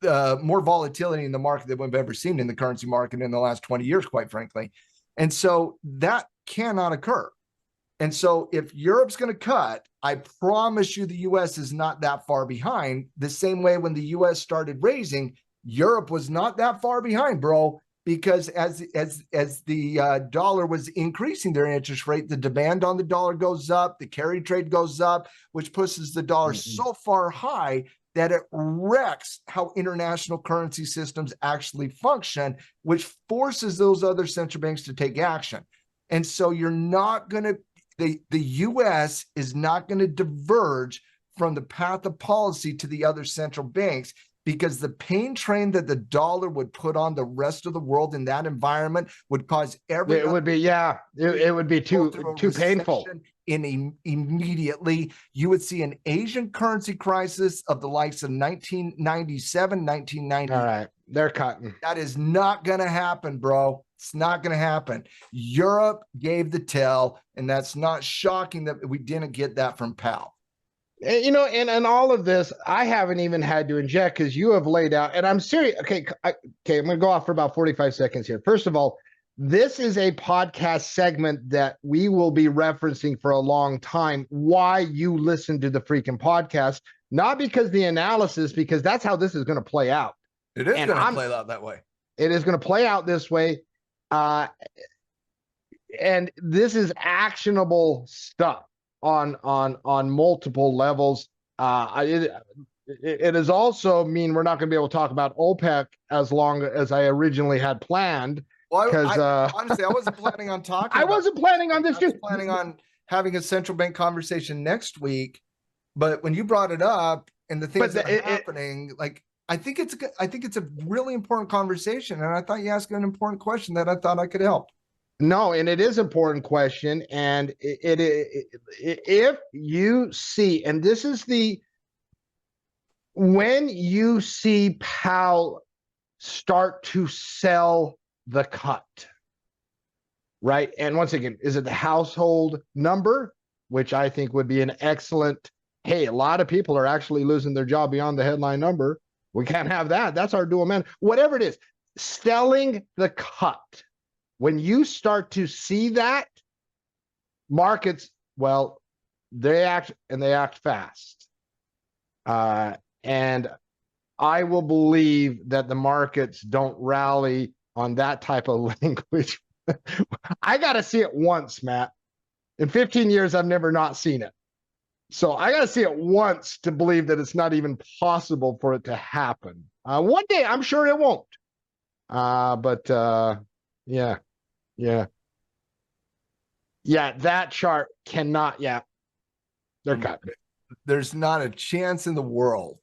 more volatility in the market than we've ever seen in the currency market in the last 20 years, quite frankly. And so that cannot occur. And so if Europe's going to cut, I promise you the U.S. is not that far behind. The same way when the U.S. started raising, Europe was not that far behind, bro, because as the dollar was increasing their interest rate, the demand on the dollar goes up, the carry trade goes up, which pushes the dollar so far high that it wrecks how international currency systems actually function, which forces those other central banks to take action. And so you're not going to, the U.S. is not going to diverge from the path of policy to the other central banks, because the pain train that the dollar would put on the rest of the world in that environment would cause it would be too painful. Immediately, you would see an Asian currency crisis of the likes of 1997, 1990. All right, they're cutting. That is not going to happen, bro. It's not going to happen. Europe gave the tell, and that's not shocking that we didn't get that from Powell. You know, and all of this, I haven't even had to inject because you have laid out, and I'm serious. Okay, I'm going to go off for about 45 seconds here. First of all, this is a podcast segment that we will be referencing for a long time. Why you listen to the freaking podcast, not because the analysis, because that's how this is going to play out. It is going to play out that way. It is going to play out this way. And this is actionable stuff on multiple levels. It is also mean we're not going to be able to talk about OPEC as long as I originally had planned. Well, honestly, I wasn't planning on talking. I wasn't planning on this. I was planning on having a central bank conversation next week, but when you brought it up and the things that are happening, like I think it's a really important conversation, and I thought you asked an important question that I thought I could help. No, and it is an important question, and if you see, and this is when you see Powell start to sell the cut, right? And once again, is it the household number, which I think would be an excellent, hey, a lot of people are actually losing their job beyond the headline number. We can't have that. That's our dual man. Whatever it is, selling the cut. When you start to see that, markets, well, they act fast. And I will believe that the markets don't rally on that type of language. I got to see it once, Matt. In 15 years, I've never not seen it. So I got to see it once to believe that it's not even possible for it to happen. One day, I'm sure it won't. Yeah, that chart cannot, They're cut. There's not a chance in the world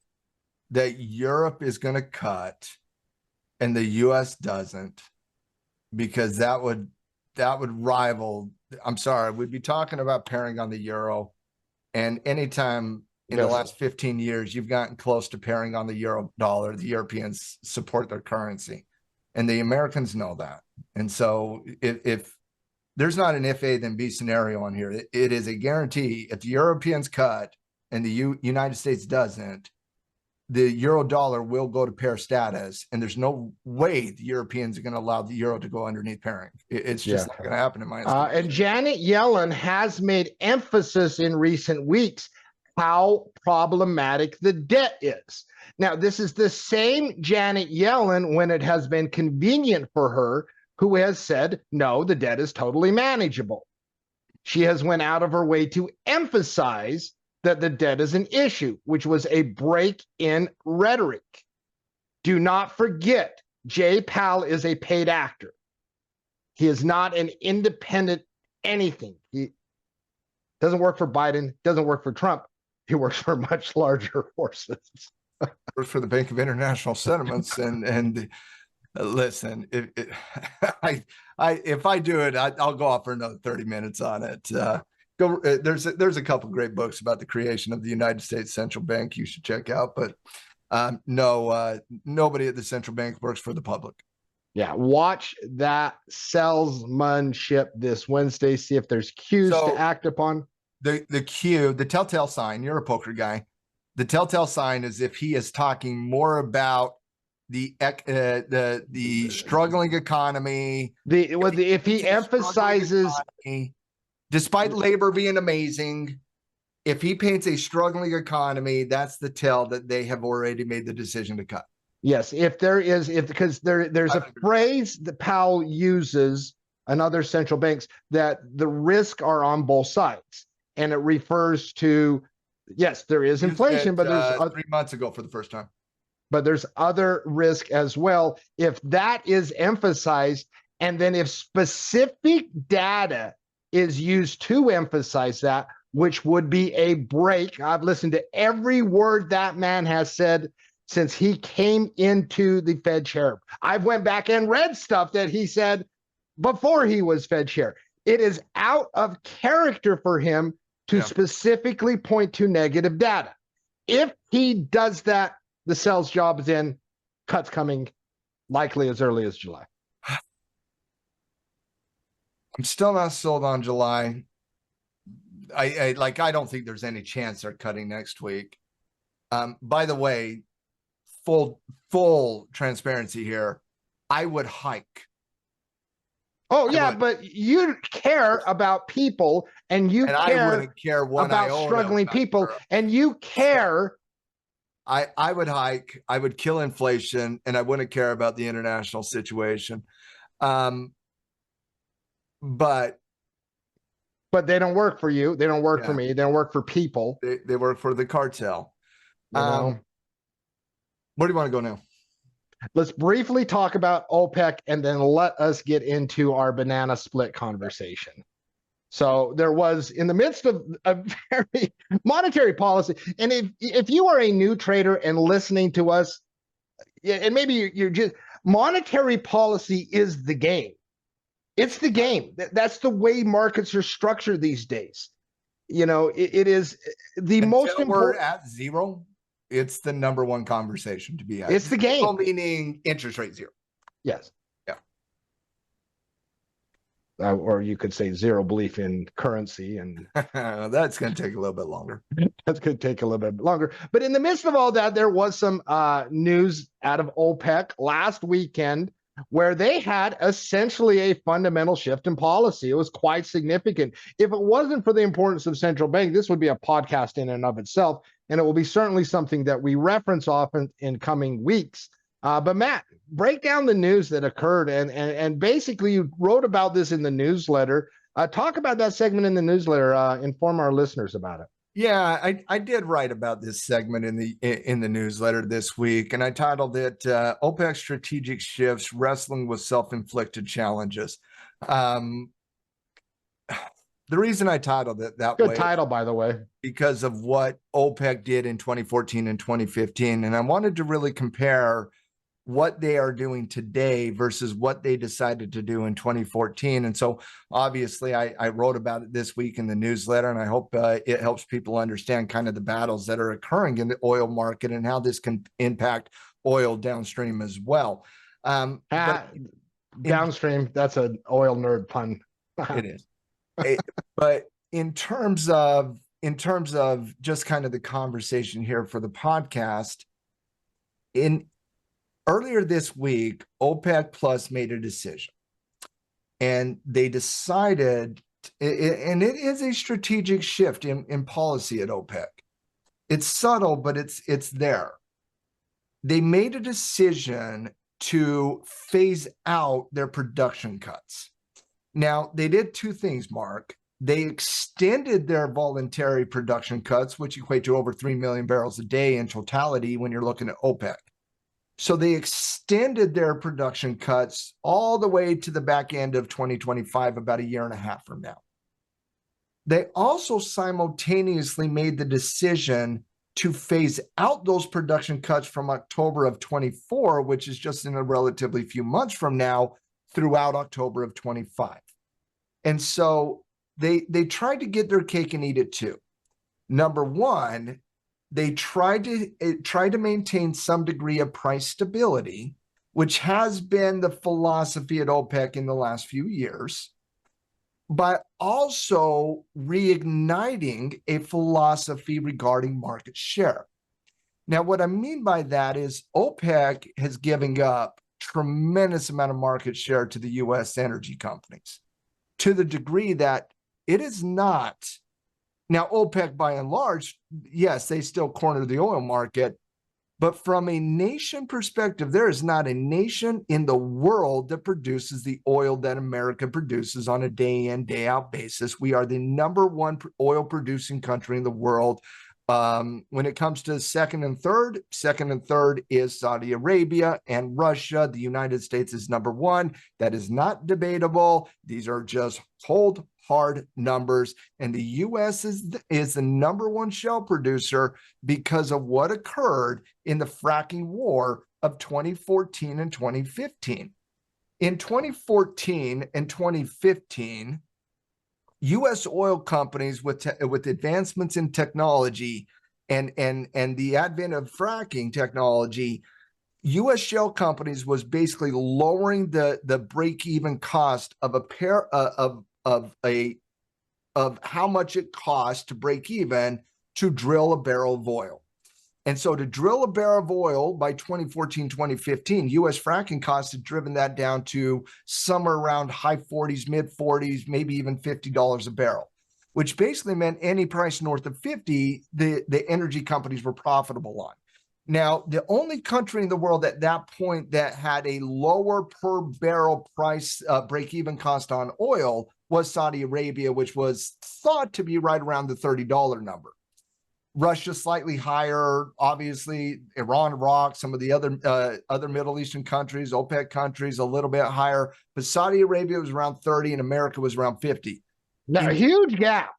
that Europe is going to cut and the US doesn't, because that would rival. I'm sorry, we'd be talking about pairing on the euro, and anytime in the last 15 years you've gotten close to pairing on the euro dollar, the Europeans support their currency, and the Americans know that. And so if there's not an if A then B scenario on here, it is a guarantee. If the Europeans cut and the United States doesn't, the euro dollar will go to pair status, and there's no way the Europeans are going to allow the euro to go underneath pairing. It's just not going to happen in my estimation. And Janet Yellen has made emphasis in recent weeks how problematic the debt is. Now, this is the same Janet Yellen, when it has been convenient for her, who has said, no, the debt is totally manageable. She has went out of her way to emphasize that the debt is an issue, which was a break in rhetoric. Do not forget, Jay Powell is a paid actor. He is not an independent anything. He doesn't work for Biden, doesn't work for Trump. He works for much larger forces. Works for the Bank of International Settlements. and listen, if I do it, I'll go off for another 30 minutes on it. There's a couple great books about the creation of the United States Central Bank you should check out, but no, nobody at the central bank works for the public. Yeah, watch that salesmanship this Wednesday. See if there's cues to act upon. The cue, the telltale sign. You're a poker guy. The telltale sign is if he is talking more about the struggling economy. If he emphasizes. Despite labor being amazing, if he paints a struggling economy, that's the tell that they have already made the decision to cut. Yes, there's a phrase that Powell uses and other central banks that the risk are on both sides, and it refers to, yes, there is inflation, but there's 3 months ago for the first time. But there's other risk as well. If that is emphasized, and then if specific data is used to emphasize that, which would be a break. I've listened to every word that man has said since he came into the Fed chair. I've went back and read stuff that he said before he was Fed chair. It is out of character for him to specifically point to negative data. If he does that, the sales job is in, cuts coming likely as early as July. I'm still not sold on July. I don't think there's any chance they're cutting next week. By the way, full transparency here, I would hike. Oh yeah, but you care about people, and you I wouldn't care about struggling people, and you care. I would hike. I would kill inflation, and I wouldn't care about the international situation. But they don't work for you. They don't work for me. They don't work for people. They work for the cartel. Where do you want to go now? Let's briefly talk about OPEC, and then let us get into our banana split conversation. So there was, in the midst of a very monetary policy, and if you are a new trader and listening to us, and maybe you're just, monetary policy is the game. It's the game. That's the way markets are structured these days. You know, it is the most important. We're at zero. It's the number one conversation to be had. It's the game. Zero meaning interest rate zero. Yes. Yeah. Or you could say zero belief in currency, and that's going to take a little bit longer. That's going to take a little bit longer. But in the midst of all that, there was some news out of OPEC last weekend, where they had essentially a fundamental shift in policy. It was quite significant. If it wasn't for the importance of central bank, this would be a podcast in and of itself, and it will be certainly something that we reference often in coming weeks. But Matt, break down the news that occurred, and basically you wrote about this in the newsletter. Talk about that segment in the newsletter. Inform our listeners about it. Yeah, I did write about this segment in the newsletter this week, and I titled it OPEC Strategic Shifts, Wrestling with Self-Inflicted Challenges. The reason I titled it that Good way title, by the way. because of what OPEC did in 2014 and 2015. And I wanted to really compare what they are doing today versus what they decided to do in 2014. And so obviously I wrote about it this week in the newsletter, and I hope it helps people understand kind of the battles that are occurring in the oil market and how this can impact oil downstream as well. Downstream, that's an oil nerd pun. It is. But in terms of just kind of the conversation here for the podcast, earlier this week, OPEC Plus made a decision, and they decided, and it is a strategic shift in policy at OPEC. It's subtle, but it's there. They made a decision to phase out their production cuts. Now, they did two things, Mark. They extended their voluntary production cuts, which equate to over 3 million barrels a day in totality when you're looking at OPEC. So they extended their production cuts all the way to the back end of 2025, about a year and a half from now. They also simultaneously made the decision to phase out those production cuts from October of 24, which is just in a relatively few months from now, throughout October of 25. And so they tried to get their cake and eat it too. Number one, they tried to maintain some degree of price stability, which has been the philosophy at OPEC in the last few years, but also reigniting a philosophy regarding market share. Now, what I mean by that is OPEC has given up tremendous amount of market share to the U.S. energy companies, to the degree that it is not. Now, OPEC, by and large, yes, they still corner the oil market, but from a nation perspective, there is not a nation in the world that produces the oil that America produces on a day in, day out basis. We are the number one oil producing country in the world. When it comes to second and third is Saudi Arabia and Russia. The United States is number one. That is not debatable. These are just cold, hard numbers. And the U.S. is the number one shale producer because of what occurred in the fracking war of 2014 and 2015. In 2014 and 2015, U.S. oil companies with advancements in technology and the advent of fracking technology, U.S. shale companies was basically lowering the break-even cost of of how much it costs to break even to drill a barrel of oil. And so to drill a barrel of oil by 2014, 2015, U.S. fracking costs had driven that down to somewhere around high 40s, mid 40s, maybe even $50 a barrel, which basically meant any price north of 50, the energy companies were profitable on. Now, the only country in the world at that point that had a lower per barrel price break-even cost on oil was Saudi Arabia, which was thought to be right around the $30 number. Russia slightly higher, obviously Iran, Iraq, some of the other Middle Eastern countries, OPEC countries, a little bit higher, but Saudi Arabia was around 30 and America was around 50. No, huge gap,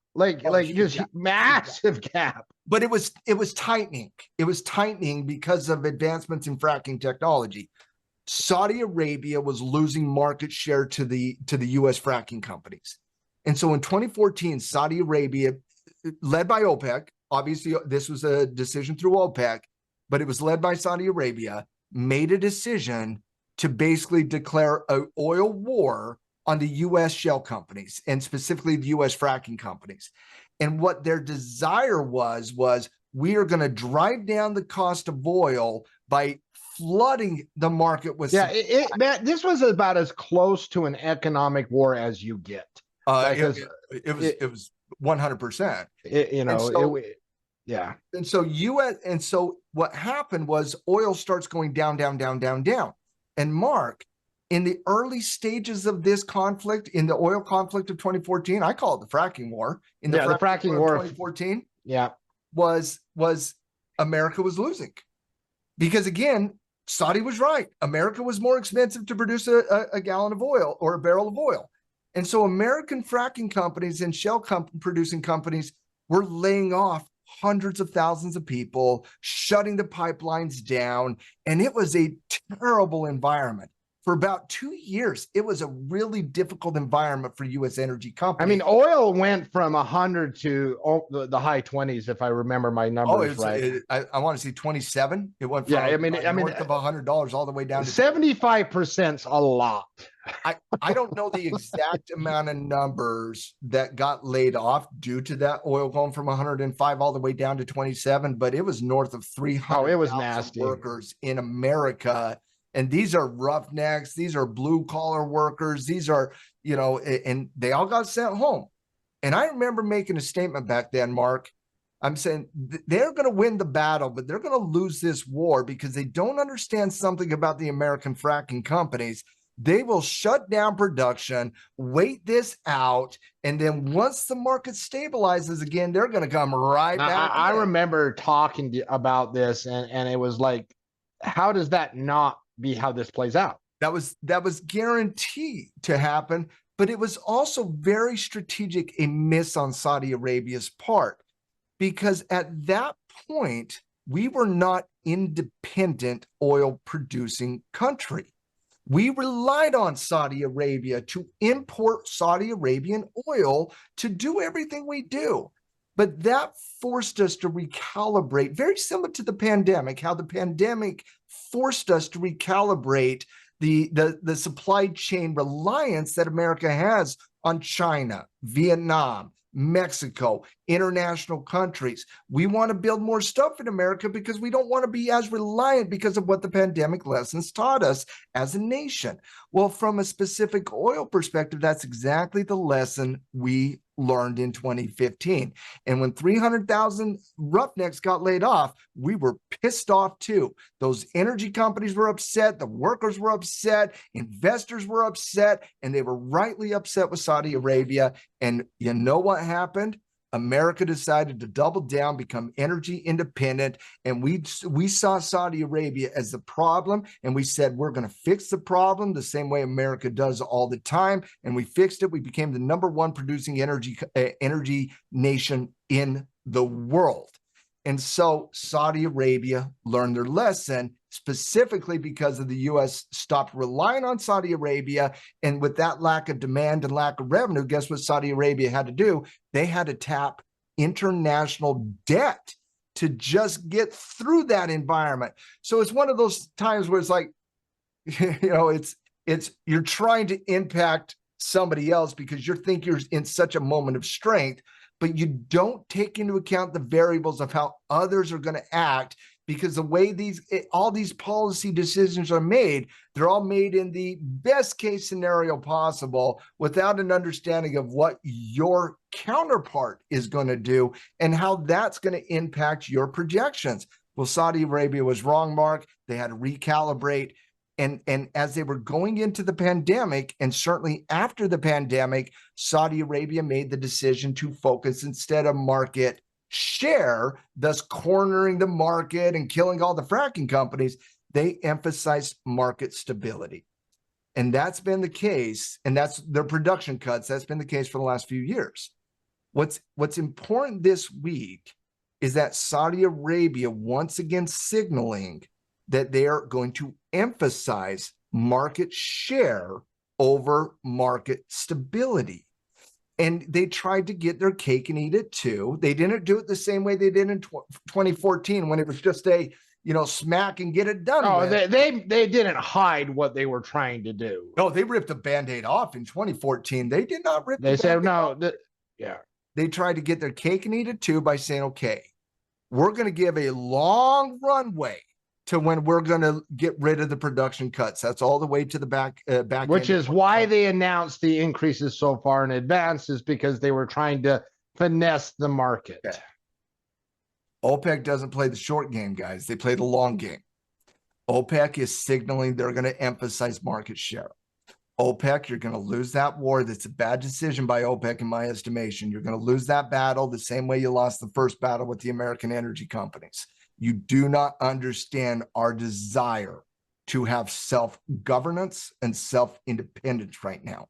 massive gap. But it was tightening. It was tightening because of advancements in fracking technology. Saudi Arabia was losing market share to the U.S. fracking companies. And so in 2014, Saudi Arabia, led by OPEC, obviously this was a decision through OPEC, but it was led by Saudi Arabia, made a decision to basically declare an oil war on the U.S. shale companies and specifically the U.S. fracking companies. And what their desire was we are going to drive down the cost of oil by flooding the market with man, this was about as close to an economic war as you get. It was 100%. And so what happened was oil starts going down, down, down, down, down. And Mark, in the early stages of this conflict, in the oil conflict of 2014, I call it the fracking war. In the fracking war of 2014, was America was losing. Because again, Saudi was right. America was more expensive to produce a gallon of oil or a barrel of oil. And so American fracking companies and shell producing companies were laying off hundreds of thousands of people, shutting the pipelines down. And it was a terrible environment. For about 2 years, it was a really difficult environment for U.S. energy I companies. mean, oil went from 100 to the high 20s, if I remember my numbers right. I want to say 27. It went from Yeah, I mean, north of $100 all the way down to 75%'s a lot. I don't know the exact amount of numbers that got laid off due to that oil going from 105 all the way down to 27, but it was north of 300,000 it was nasty. workers in America. And these are roughnecks. These are blue collar workers. These are, and they all got sent home. And I remember making a statement back then, Mark. I'm saying they're going to win the battle, but they're going to lose this war because they don't understand something about the American fracking companies. They will shut down production, wait this out, and then once the market stabilizes again, they're going to come right back. I remember talking about this, and it was like, how does that not be how this plays out? That was guaranteed to happen, but it was also very strategic, a miss on Saudi Arabia's part, because at that point, we were not independent oil producing country. We relied on Saudi Arabia to import Saudi Arabian oil to do everything we do. But that forced us to recalibrate, very similar to the pandemic, how the pandemic forced us to recalibrate the supply chain reliance that America has on China, Vietnam, Mexico, international countries. We want to build more stuff in America because we don't want to be as reliant because of what the pandemic lessons taught us as a nation. Well, from a specific oil perspective, that's exactly the lesson we learned in 2015. And when 300,000 roughnecks got laid off, we were pissed off too. Those energy companies were upset, the workers were upset, investors were upset, and they were rightly upset with Saudi Arabia. And you know what happened? America decided to double down, become energy independent, and we saw Saudi Arabia as the problem, and we said we're going to fix the problem the same way America does all the time, and we fixed it. We became the #1 producing energy nation in the world. And so Saudi Arabia learned their lesson, specifically because of the U.S. stopped relying on Saudi Arabia. And with that lack of demand and lack of revenue, guess what Saudi Arabia had to do? They had to tap international debt to just get through that environment. So it's one of those times where it's like, it's you're trying to impact somebody else because you think you're in such a moment of strength, but you don't take into account the variables of how others are going to act, because the way all these policy decisions are made, they're all made in the best case scenario possible without an understanding of what your counterpart is going to do and how that's going to impact your projections. Well, Saudi Arabia was wrong, Mark. They had to recalibrate. And as they were going into the pandemic, and certainly after the pandemic, Saudi Arabia made the decision to focus instead of market share, thus cornering the market and killing all the fracking companies. They emphasized market stability. And that's been the case, and that's their production cuts. That's been the case for the last few years. What's important this week is that Saudi Arabia once again signaling that they are going to emphasize market share over market stability. And they tried to get their cake and eat it too. They didn't do it the same way they did in 2014 when it was just a, smack and get it done. Oh, they didn't hide what they were trying to do. No, they ripped the Band-Aid off in 2014. They did not rip They said, no, yeah. They tried to get their cake and eat it too by saying, okay, we're going to give a long runway to when we're going to get rid of the production cuts. That's all the way to the back. Which is why they announced the increases so far in advance, is because they were trying to finesse the market. Okay. OPEC doesn't play the short game, guys. They play the long game. OPEC is signaling they're going to emphasize market share. OPEC, you're going to lose that war. That's a bad decision by OPEC in my estimation. You're going to lose that battle the same way you lost the first battle with the American energy companies. You do not understand our desire to have self-governance and self-independence right now.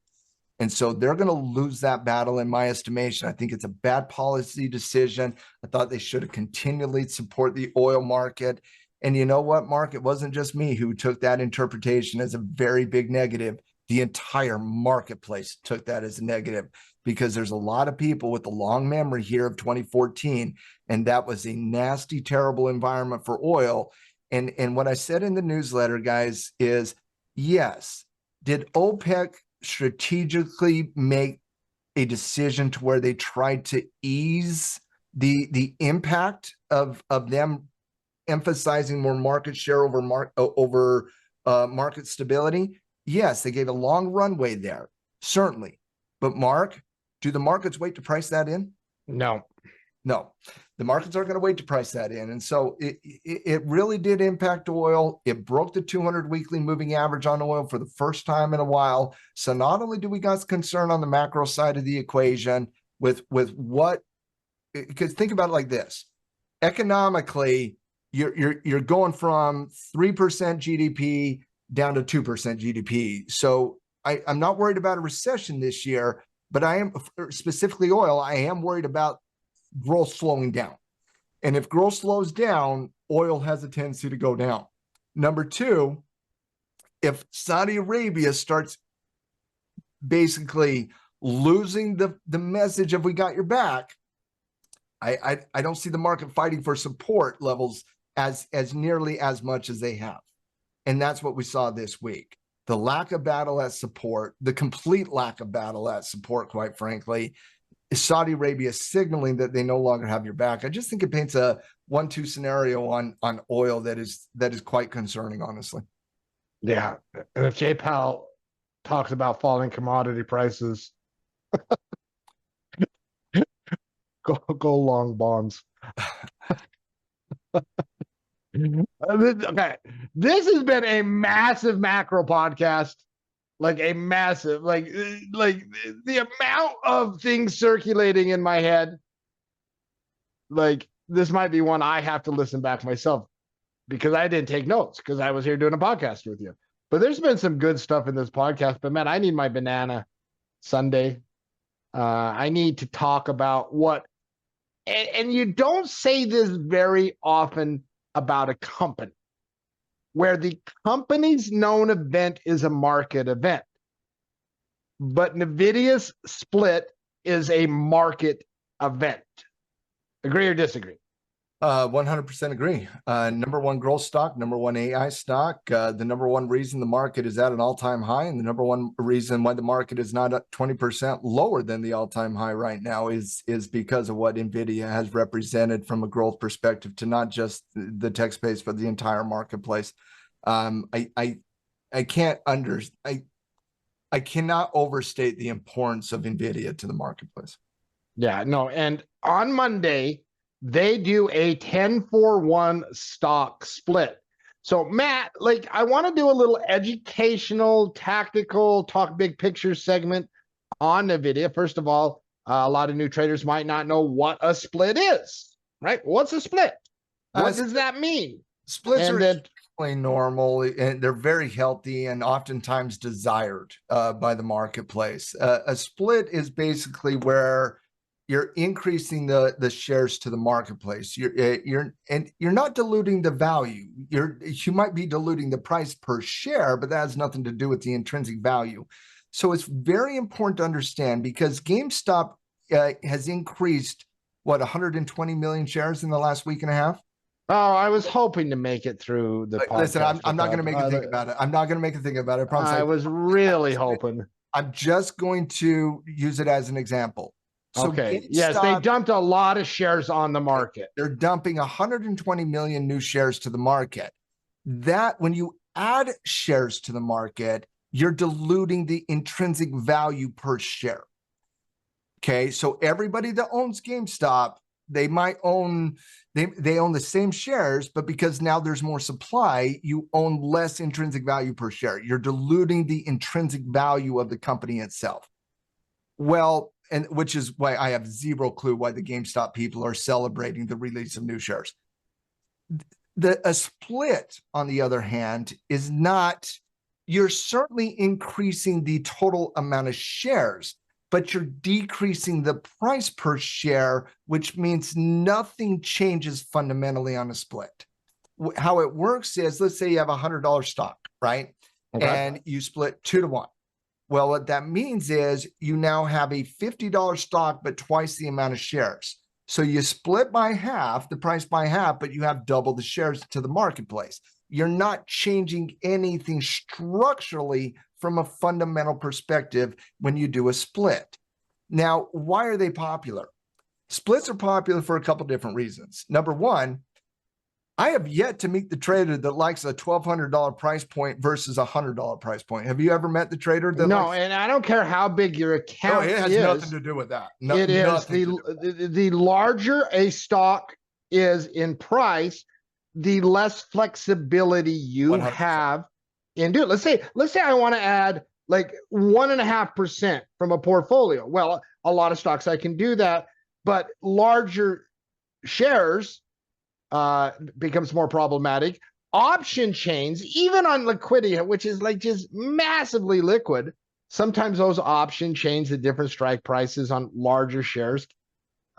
And so they're going to lose that battle in my estimation. I think it's a bad policy decision. I thought they should have continually support the oil market. And you know what, Mark? It wasn't just me who took that interpretation as a very big negative. The entire marketplace took that as a negative because there's a lot of people with the long memory here of 2014, and that was a nasty, terrible environment for oil. And what I said in the newsletter, guys, is yes, did OPEC strategically make a decision to where they tried to ease the impact of them emphasizing more market share over market stability? Yes, they gave a long runway there, certainly. But Mark, do the markets wait to price that in? No. No, the markets aren't going to wait to price that in. And so it really did impact oil. It broke the 200 weekly moving average on oil for the first time in a while. So not only do we got concern on the macro side of the equation with what, because think about it like this. Economically, you're going from 3% GDP down to 2% GDP. So I'm not worried about a recession this year, but I am, specifically oil, I am worried about growth slowing down. And if growth slows down, oil has a tendency to go down. Number two, if Saudi Arabia starts basically losing the message of we got your back, I don't see the market fighting for support levels as nearly as much as they have. And that's what we saw this week. The lack of battle at support, the complete lack of battle at support, quite frankly, is Saudi Arabia signaling that they no longer have your back. I just think it paints a 1-2 scenario on oil that is quite concerning, honestly. Yeah. And if Jay Powell talks about falling commodity prices, go long bonds. Okay. This has been a massive macro podcast. Like a massive, like the amount of things circulating in my head. Like this might be one I have to listen back myself because I didn't take notes because I was here doing a podcast with you. But there's been some good stuff in this podcast. But man, I need my banana Sunday. I need to talk about what, and you don't say this very often about a company where the company's known event is a market event. But NVIDIA's split is a market event. Agree or disagree? 100% agree. Number one growth stock, number one AI stock. The number one reason the market is at an all-time high, and the number one reason why the market is not at 20% lower than the all-time high right now is because of what Nvidia has represented from a growth perspective to not just the tech space, but the entire marketplace. I cannot overstate the importance of Nvidia to the marketplace. Yeah, no. And on Monday, they do a 10-for-1 stock split. So Matt, like I want to do a little educational, tactical, talk big picture segment on NVIDIA. First of all, a lot of new traders might not know what a split is, right? What's a split? What does that mean? Splits are extremely normal, and they're very healthy and oftentimes desired by the marketplace. A split is basically where you're increasing the shares to the marketplace. You're not diluting the value. You might be diluting the price per share, but that has nothing to do with the intrinsic value. So it's very important to understand because GameStop has increased 120 million shares in the last week and a half. Oh, I was hoping to make it through the podcast. Listen, I'm not going to make a thing about it. I'm not going to make a thing about it. I promise. I was really hoping. I'm just going to use it as an example. So okay. Yes, they dumped a lot of shares on the market. They're dumping 120 million new shares to the market. That when you add shares to the market, you're diluting the intrinsic value per share. Okay, so everybody that owns GameStop, they might own they own the same shares, but because now there's more supply, you own less intrinsic value per share. You're diluting the intrinsic value of the company itself. Well, and which is why I have zero clue why the GameStop people are celebrating the release of new shares. A split, on the other hand, is not you're certainly increasing the total amount of shares, but you're decreasing the price per share, which means nothing changes fundamentally on a split. How it works is, let's say you have a $100 stock, right? Okay. And you split 2 to 1. Well, what that means is you now have a $50 stock, but twice the amount of shares. So you split by half, the price by half, but you have double the shares to the marketplace. You're not changing anything structurally from a fundamental perspective when you do a split. Now, why are they popular? Splits are popular for a couple different reasons. Number one, I have yet to meet the trader that likes a $1,200 price point versus a $100 price point. Have you ever met the trader that No, likes... and I don't care how big your account it has nothing to do with that. It is the larger a stock is in price, the less flexibility you 100%. have in doing. Let's say I want to add like 1.5% from a portfolio. Well, a lot of stocks I can do that, but larger shares becomes more problematic. Option chains, even on liquidity, which is like just massively liquid, sometimes those option chains at different strike prices on larger shares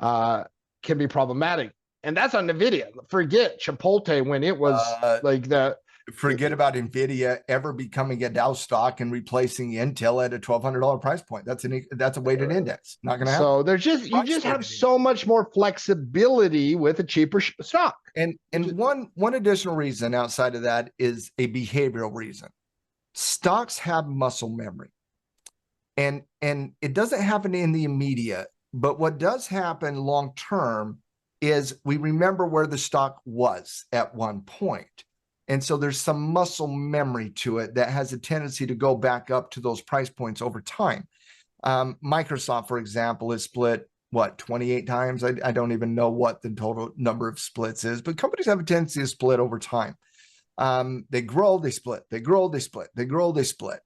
can be problematic. And that's on Nvidia. Forget Chipotle when it was like the... Forget about Nvidia ever becoming a Dow stock and replacing Intel at a $1,200 price point. That's a weighted index. Not going to happen. So there's just you just have so much more flexibility with a cheaper stock. And one additional reason outside of that is a behavioral reason. Stocks have muscle memory, and it doesn't happen in the immediate. But what does happen long term is we remember where the stock was at one point. And so there's some muscle memory to it that has a tendency to go back up to those price points over time. Microsoft, for example, is split, 28 times? I don't even know what the total number of splits is, but companies have a tendency to split over time. They grow, they split, they grow, they split, they grow, they split.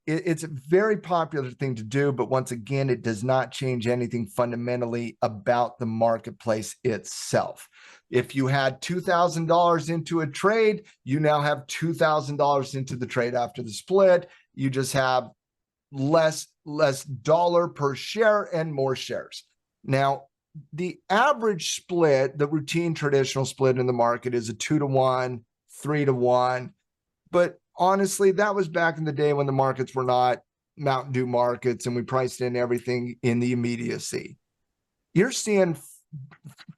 It's a very popular thing to do, but once again, it does not change anything fundamentally about the marketplace itself. If you had $2,000 into a trade, you now have $2,000 into the trade after the split. You just have less dollar per share and more shares. Now, the average split, the routine traditional split in the market is a 2 to 1, 3 to 1. But honestly, that was back in the day when the markets were not Mountain Dew markets and we priced in everything in the immediacy. You're seeing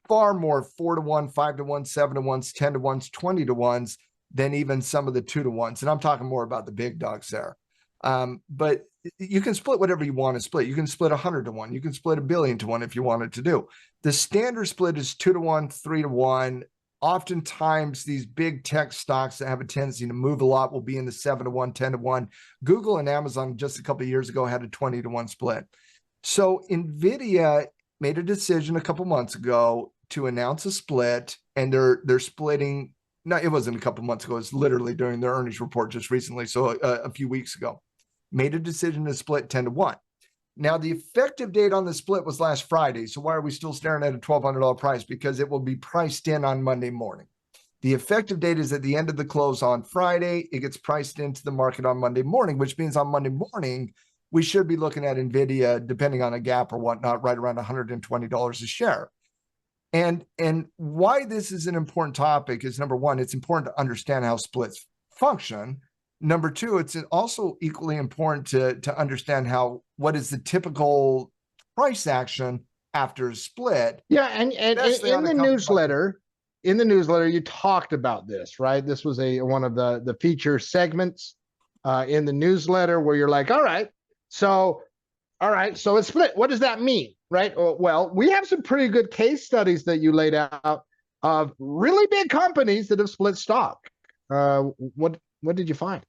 far more 4 to 1, 5 to 1, 7 to 1s, 10 to 1s, 20 to 1s than even some of the 2 to 1s. And I'm talking more about the big dogs there. But you can split whatever you want to split. You can split 100 to 1. You can split 1 billion to 1 if you wanted to do. The standard split is 2 to 1, 3 to 1. Oftentimes, these big tech stocks that have a tendency to move a lot will be in the 7 to 1, 10 to 1. Google and Amazon just a couple of years ago had a 20 to 1 split. So Nvidia made a decision a couple months ago to announce a split, and they're splitting. No, it wasn't a couple months ago. It was literally during their earnings report just recently, so a few weeks ago. Made a decision to split 10 to 1. Now, the effective date on the split was last Friday. So why are we still staring at a $1,200 price? Because it will be priced in on Monday morning. The effective date is at the end of the close on Friday. It gets priced into the market on Monday morning, which means on Monday morning, we should be looking at Nvidia, depending on a gap or whatnot, right around $120 a share. And why this is an important topic is, number one, it's important to understand how splits function. Number two, it's also equally important to understand what is the typical price action after a split. Yeah, and in the newsletter, you talked about this, right? This was one of the feature segments in the newsletter where you're like, all right, so it's split. What does that mean, right? Well, we have some pretty good case studies that you laid out of really big companies that have split stock. What did you find?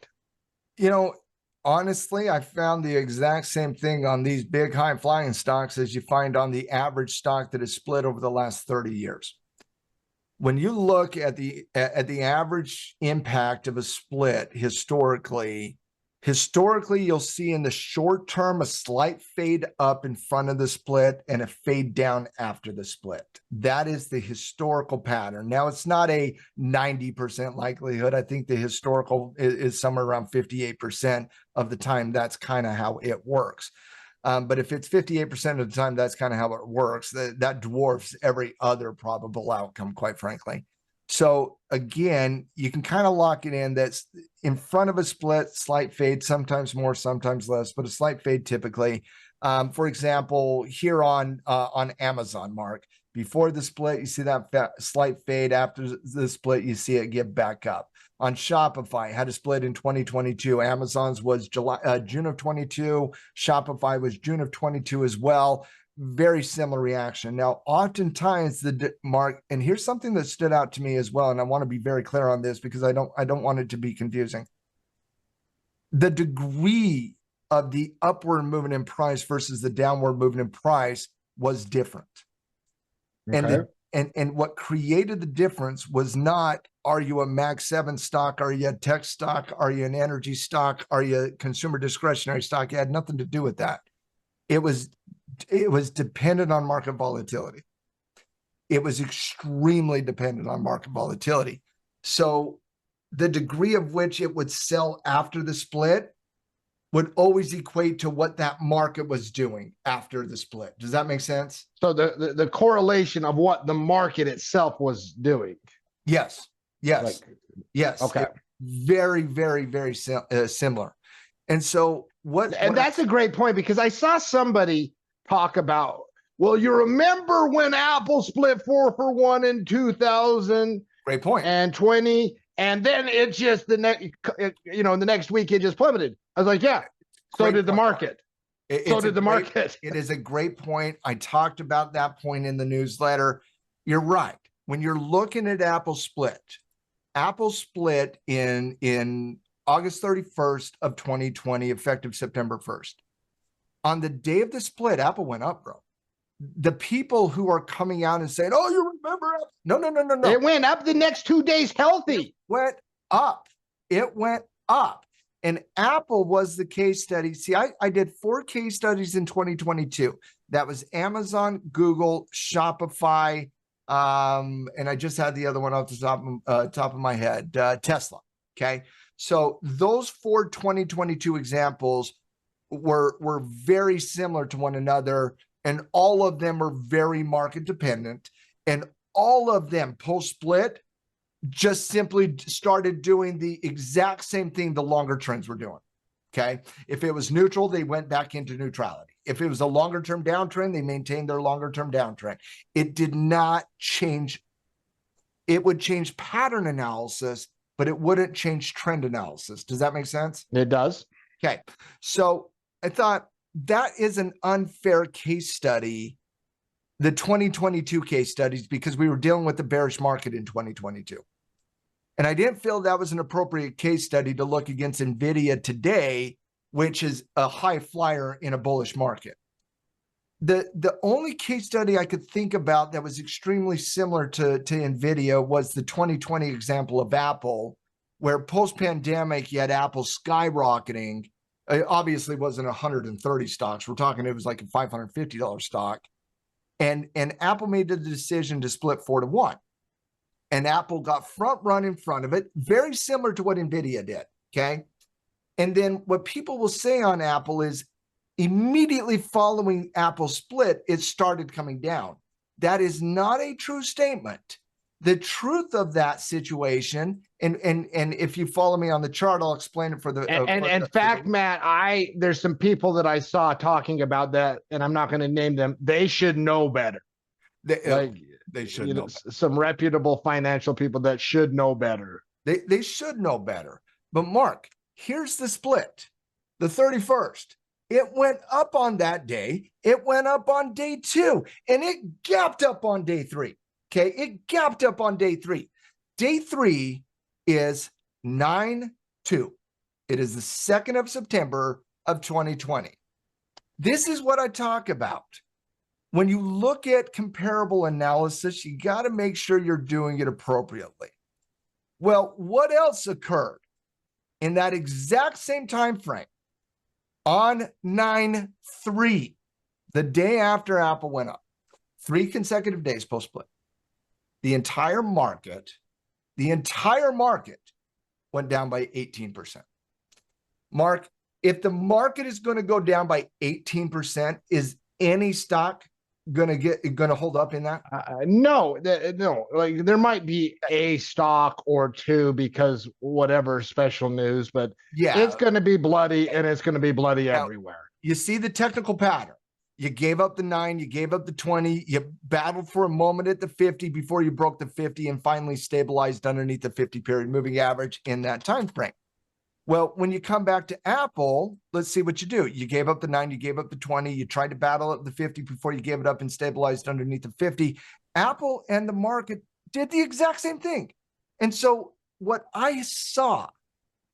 Honestly, I found the exact same thing on these big high flying stocks as you find on the average stock that is split over the last 30 years. When you look at the average impact of a split historically, Historically, you'll see in the short term a slight fade up in front of the split and a fade down after the split. That is the historical pattern. Now, it's not a 90% likelihood. I think the historical is somewhere around 58% of the time. That's kind of how it works. But if it's 58% of the time, that's kind of how it works. That dwarfs every other probable outcome, quite frankly. So again, you can kind of lock it in. That's in front of a split, slight fade, sometimes more, sometimes less, but a slight fade typically. For example, here on Amazon, Mark, before the split, you see that slight fade. After the split, you see it get back up. On Shopify, had a split in 2022. Amazon's was June of 22. Shopify was June of 22 as well. Very similar reaction. Now, oftentimes Mark, and here's something that stood out to me as well, and I want to be very clear on this because I don't want it to be confusing. The degree of the upward movement in price versus the downward movement in price was different. Okay. And what created the difference was not, are you a Mag 7 stock? Are you a tech stock? Are you an energy stock? Are you a consumer discretionary stock? It had nothing to do with that. It was dependent on market volatility. It was extremely dependent on market volatility. So the degree of which it would sell after the split would always equate to what that market was doing after the split. Does that make sense? So the correlation of what the market itself was doing. Yes. Yes. Yes. Okay. Very, very, very similar. And so that's a great point, because I saw somebody talk about, well, you remember when Apple split 4-for-1 in 2000? Great point. And 20, and then it just the next week it just plummeted. I was like, yeah, so did the market. So did the market. It is a great point. I talked about that point in the newsletter. You're right. When you're looking at Apple split in August 31st of 2020, effective September 1st. On the day of the split, Apple went up, bro. The people who are coming out and saying, oh, you remember? No. It went up the next 2 days healthy. It went up. And Apple was the case study. See, I did 4 case studies in 2022. That was Amazon, Google, Shopify, and I just had the other one off the top of my head, Tesla. Okay. So those 4 2022 examples were very similar to one another, and all of them are very market dependent, and all of them post-split just simply started doing the exact same thing the longer trends were doing. Okay. If it was neutral, they went back into neutrality. If it was a longer term downtrend, they maintained their longer term downtrend. It did not change. It would change pattern analysis, but it wouldn't change trend analysis. Does that make sense? It does. Okay. So I thought that is an unfair case study, the 2022 case studies, because we were dealing with the bearish market in 2022. And I didn't feel that was an appropriate case study to look against Nvidia today, which is a high flyer in a bullish market. The only case study I could think about that was extremely similar to Nvidia was the 2020 example of Apple, where post-pandemic you had Apple skyrocketing. It obviously wasn't 130 stocks. We're talking, it was like a $550 stock. And Apple made the decision to split 4-to-1. And Apple got front run in front of it, very similar to what Nvidia did. Okay. And then what people will say on Apple is immediately following Apple split, it started coming down. That is not a true statement. The truth of that situation, and if you follow me on the chart, I'll explain it for the. In fact, Matt, there's some people that I saw talking about that, and I'm not going to name them. They should know better. They should know better. Some reputable financial people that should know better. They should know better. But Mark, here's the split. The 31st. It went up on that day. It went up on day 2. And it gapped up on day 3. Okay. It gapped up on day 3. Day 3 is 9/2. It is the 2nd of September of 2020. This is what I talk about. When you look at comparable analysis, you got to make sure you're doing it appropriately. Well, what else occurred? In that exact same time frame, on 9/3, the day after Apple went up, 3 consecutive days post-split, the entire market went down by 18%. Mark, if the market is going to go down by 18%, is any stock going to hold up in that? No. Like there might be a stock or two because whatever special news, but Yeah, it's going to be bloody, and it's going to be bloody everywhere. You see the technical pattern. You gave up the 9, you gave up the 20, you battled for a moment at the 50 before you broke the 50 and finally stabilized underneath the 50-period moving average in that time frame. Well, when you come back to Apple, let's see what you do. You gave up the 9, you gave up the 20, you tried to battle at the 50 before you gave it up and stabilized underneath the 50. Apple and the market did the exact same thing. And so what I saw,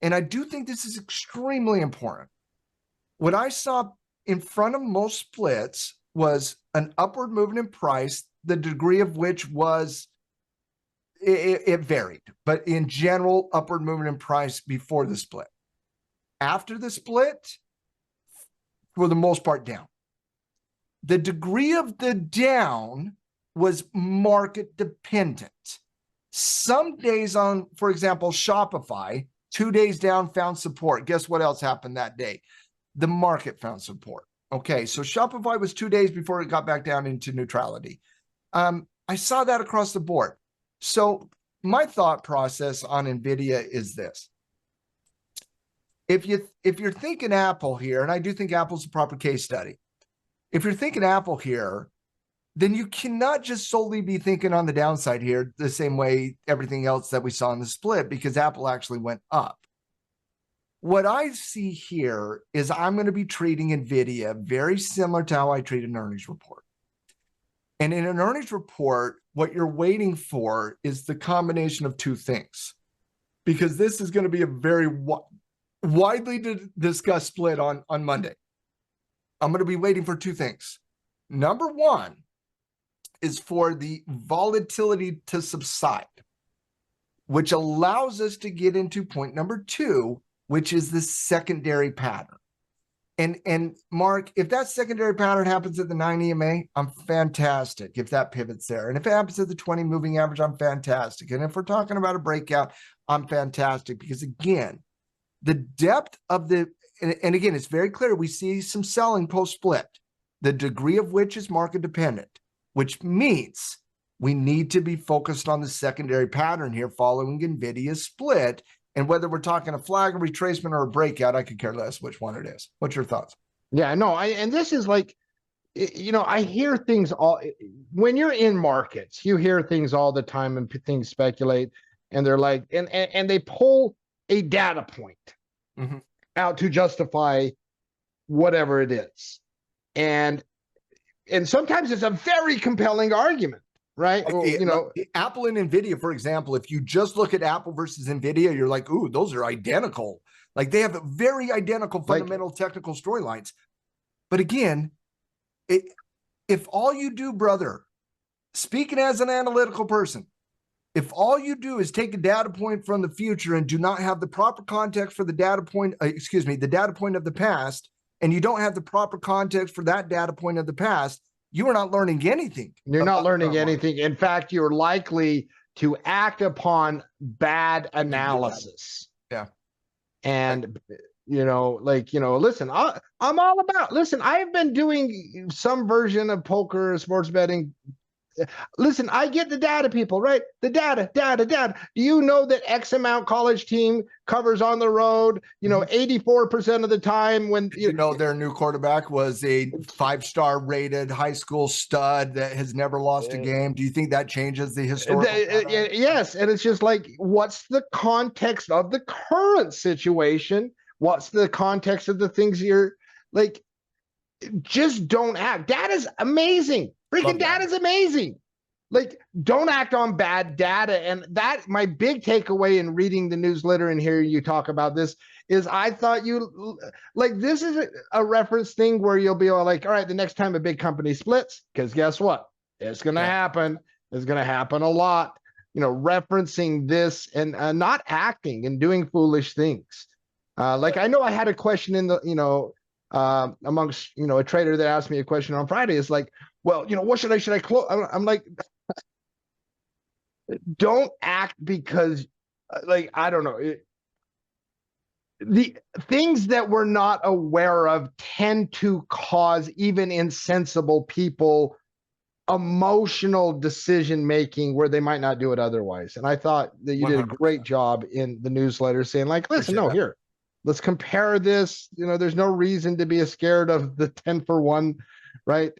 and I do think this is extremely important, what I saw in front of most splits was an upward movement in price, the degree of which was, it varied, but in general, upward movement in price before the split. After the split, for the most part, down. The degree of the down was market dependent. Some days on, for example, Shopify, 2 days down, found support. Guess what else happened that day? The market found support. Okay, so Shopify was 2 days before it got back down into neutrality. I saw that across the board. So my thought process on NVIDIA is this. If you're thinking Apple here, and I do think Apple's a proper case study, if you're thinking Apple here, then you cannot just solely be thinking on the downside here the same way everything else that we saw in the split, because Apple actually went up. What I see here is I'm going to be treating NVIDIA very similar to how I treat an earnings report. And in an earnings report, what you're waiting for is the combination of two things, because this is going to be a very widely discussed split on Monday. I'm going to be waiting for two things. Number one is for the volatility to subside, which allows us to get into point number two, which is the secondary pattern. And Mark, if that secondary pattern happens at the 9 EMA, I'm fantastic if that pivots there. And if it happens at the 20 moving average, I'm fantastic. And if we're talking about a breakout, I'm fantastic, because again, the depth of the, and again, it's very clear, we see some selling post-split, the degree of which is market dependent, which means we need to be focused on the secondary pattern here following NVIDIA's split. And whether we're talking a flag, a retracement, or a breakout, I could care less which one it is. What's your thoughts? Yeah, no, and this is like, I hear things all, when you're in markets, you hear things all the time and things speculate, and they're like, and they pull a data point out to justify whatever it is. And sometimes it's a very compelling argument. Right. Well, Apple and NVIDIA, for example, if you just look at Apple versus NVIDIA, you're like, ooh, those are identical. Like they have very identical fundamental technical storylines. But again, if all you do, brother, speaking as an analytical person, if all you do is take a data point from the future and do not have the proper context for the data point, the data point of the past, and you don't have the proper context for that data point of the past, you are not learning anything. You're not learning anything. In fact, you're likely to act upon bad analysis. Yeah. And, listen, I'm all about, listen, I've been doing some version of poker, sports betting. Listen, I get the data, people, right? The data. Do you know that X amount college team covers on the road, 84% of the time when their new quarterback was a 5-star rated high school stud that has never lost a game? Do you think that changes the historical? Yes. And it's just like, what's the context of the current situation? What's the context of the things you're like, just don't act. Data's amazing. Freaking data is amazing. Like, don't act on bad data. And that, my big takeaway in reading the newsletter and hearing you talk about this is, I thought this is a reference thing where you'll be like, all right, the next time a big company splits, because guess what? It's going to happen. It's going to happen a lot. Referencing this and not acting and doing foolish things. Like I know I had a question in the, amongst, a trader that asked me a question on Friday. It's like, well, what should I close? I'm like, don't act because, like, I don't know. The things that we're not aware of tend to cause even insensible people emotional decision making where they might not do it otherwise. And I thought that you did a 100%. great job in the newsletter saying, like, listen, no, here, let's compare this. There's no reason to be scared of the 10 for 1, right?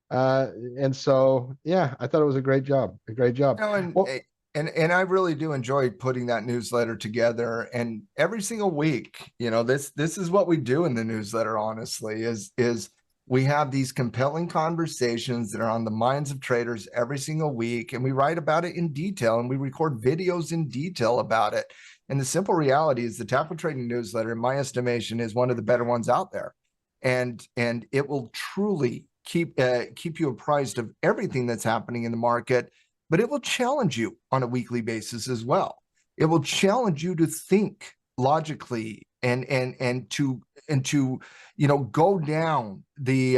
And so, yeah, I thought it was a great job. A great job. Well, And I really do enjoy putting that newsletter together. And every single week, this is what we do in the newsletter, honestly, is we have these compelling conversations that are on the minds of traders every single week, and we write about it in detail, and we record videos in detail about it. And the simple reality is the Tackle Trading newsletter, in my estimation, is one of the better ones out there. And it will truly keep you apprised of everything that's happening in the market, but it will challenge you on a weekly basis as well. It will challenge you to think logically and to go down the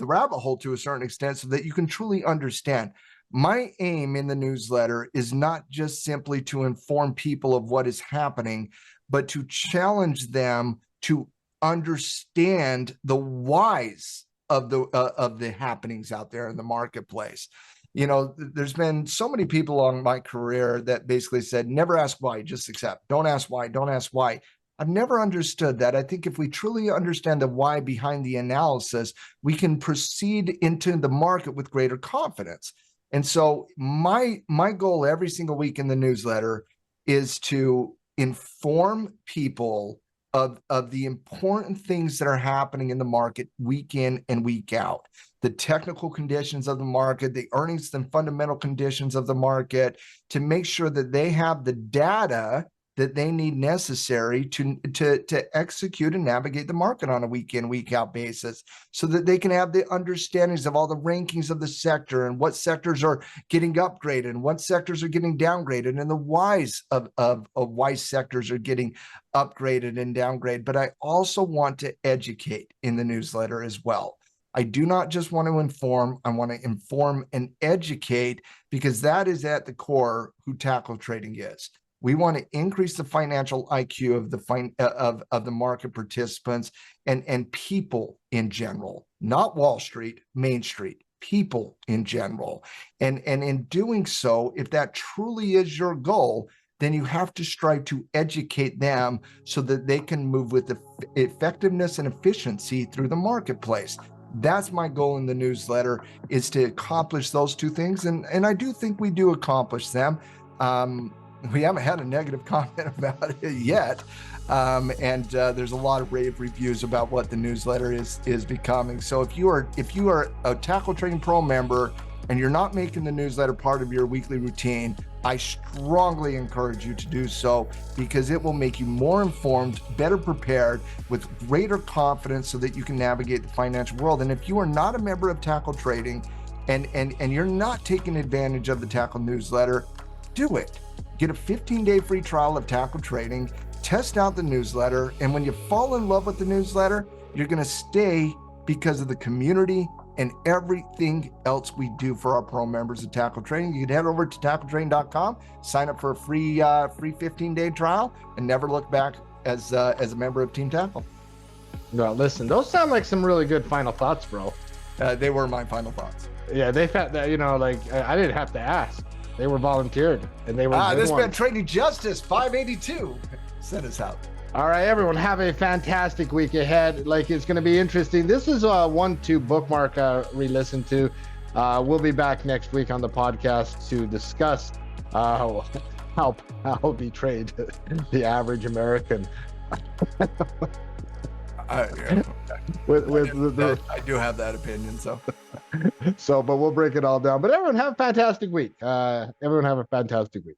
rabbit hole to a certain extent so that you can truly understand. My aim in the newsletter is not just simply to inform people of what is happening, but to challenge them to understand the whys of the happenings out there in the marketplace. There's been so many people along my career that basically said, never ask why, just accept. Don't ask why, don't ask why. I've never understood that. I think if we truly understand the why behind the analysis, we can proceed into the market with greater confidence. And so my goal every single week in the newsletter is to inform people of the important things that are happening in the market week in and week out. The technical conditions of the market, the earnings and fundamental conditions of the market, to make sure that they have the data that they need necessary to execute and navigate the market on a week in, week out basis, so that they can have the understandings of all the rankings of the sector and what sectors are getting upgraded and what sectors are getting downgraded and the whys of why sectors are getting upgraded and downgraded. But I also want to educate in the newsletter as well. I do not just want to inform, I want to inform and educate, because that is at the core who Tackle Trading is. We want to increase the financial IQ of the market participants and people in general, not Wall Street, Main Street, people in general. And in doing so, if that truly is your goal, then you have to strive to educate them so that they can move with effectiveness and efficiency through the marketplace. That's my goal in the newsletter, is to accomplish those two things. And I do think we do accomplish them. We haven't had a negative comment about it yet. And there's a lot of rave reviews about what the newsletter is becoming. So if you are a Tackle Trading Pro member and you're not making the newsletter part of your weekly routine, I strongly encourage you to do so, because it will make you more informed, better prepared, with greater confidence, so that you can navigate the financial world. And if you are not a member of Tackle Trading and you're not taking advantage of the Tackle newsletter, do it. Get a 15-day free trial of Tackle Trading, test out the newsletter, and when you fall in love with the newsletter, you're going to stay because of the community and everything else we do for our pro members of Tackle Trading. You can head over to tackletrading.com, sign up for a free 15-day trial, and never look back as a member of Team Tackle. No, listen, those sound like some really good final thoughts, bro. They were my final thoughts. Yeah, they felt that, I didn't have to ask. They were volunteered, and they were This been Trading Justice 582. Send us out. All right, everyone, have a fantastic week ahead. It's going to be interesting. This is one to bookmark, re-listen to. We'll be back next week on the podcast to discuss how betrayed the average American. I do have that opinion, so. But we'll break it all down. But everyone, have a fantastic week. Everyone have a fantastic week.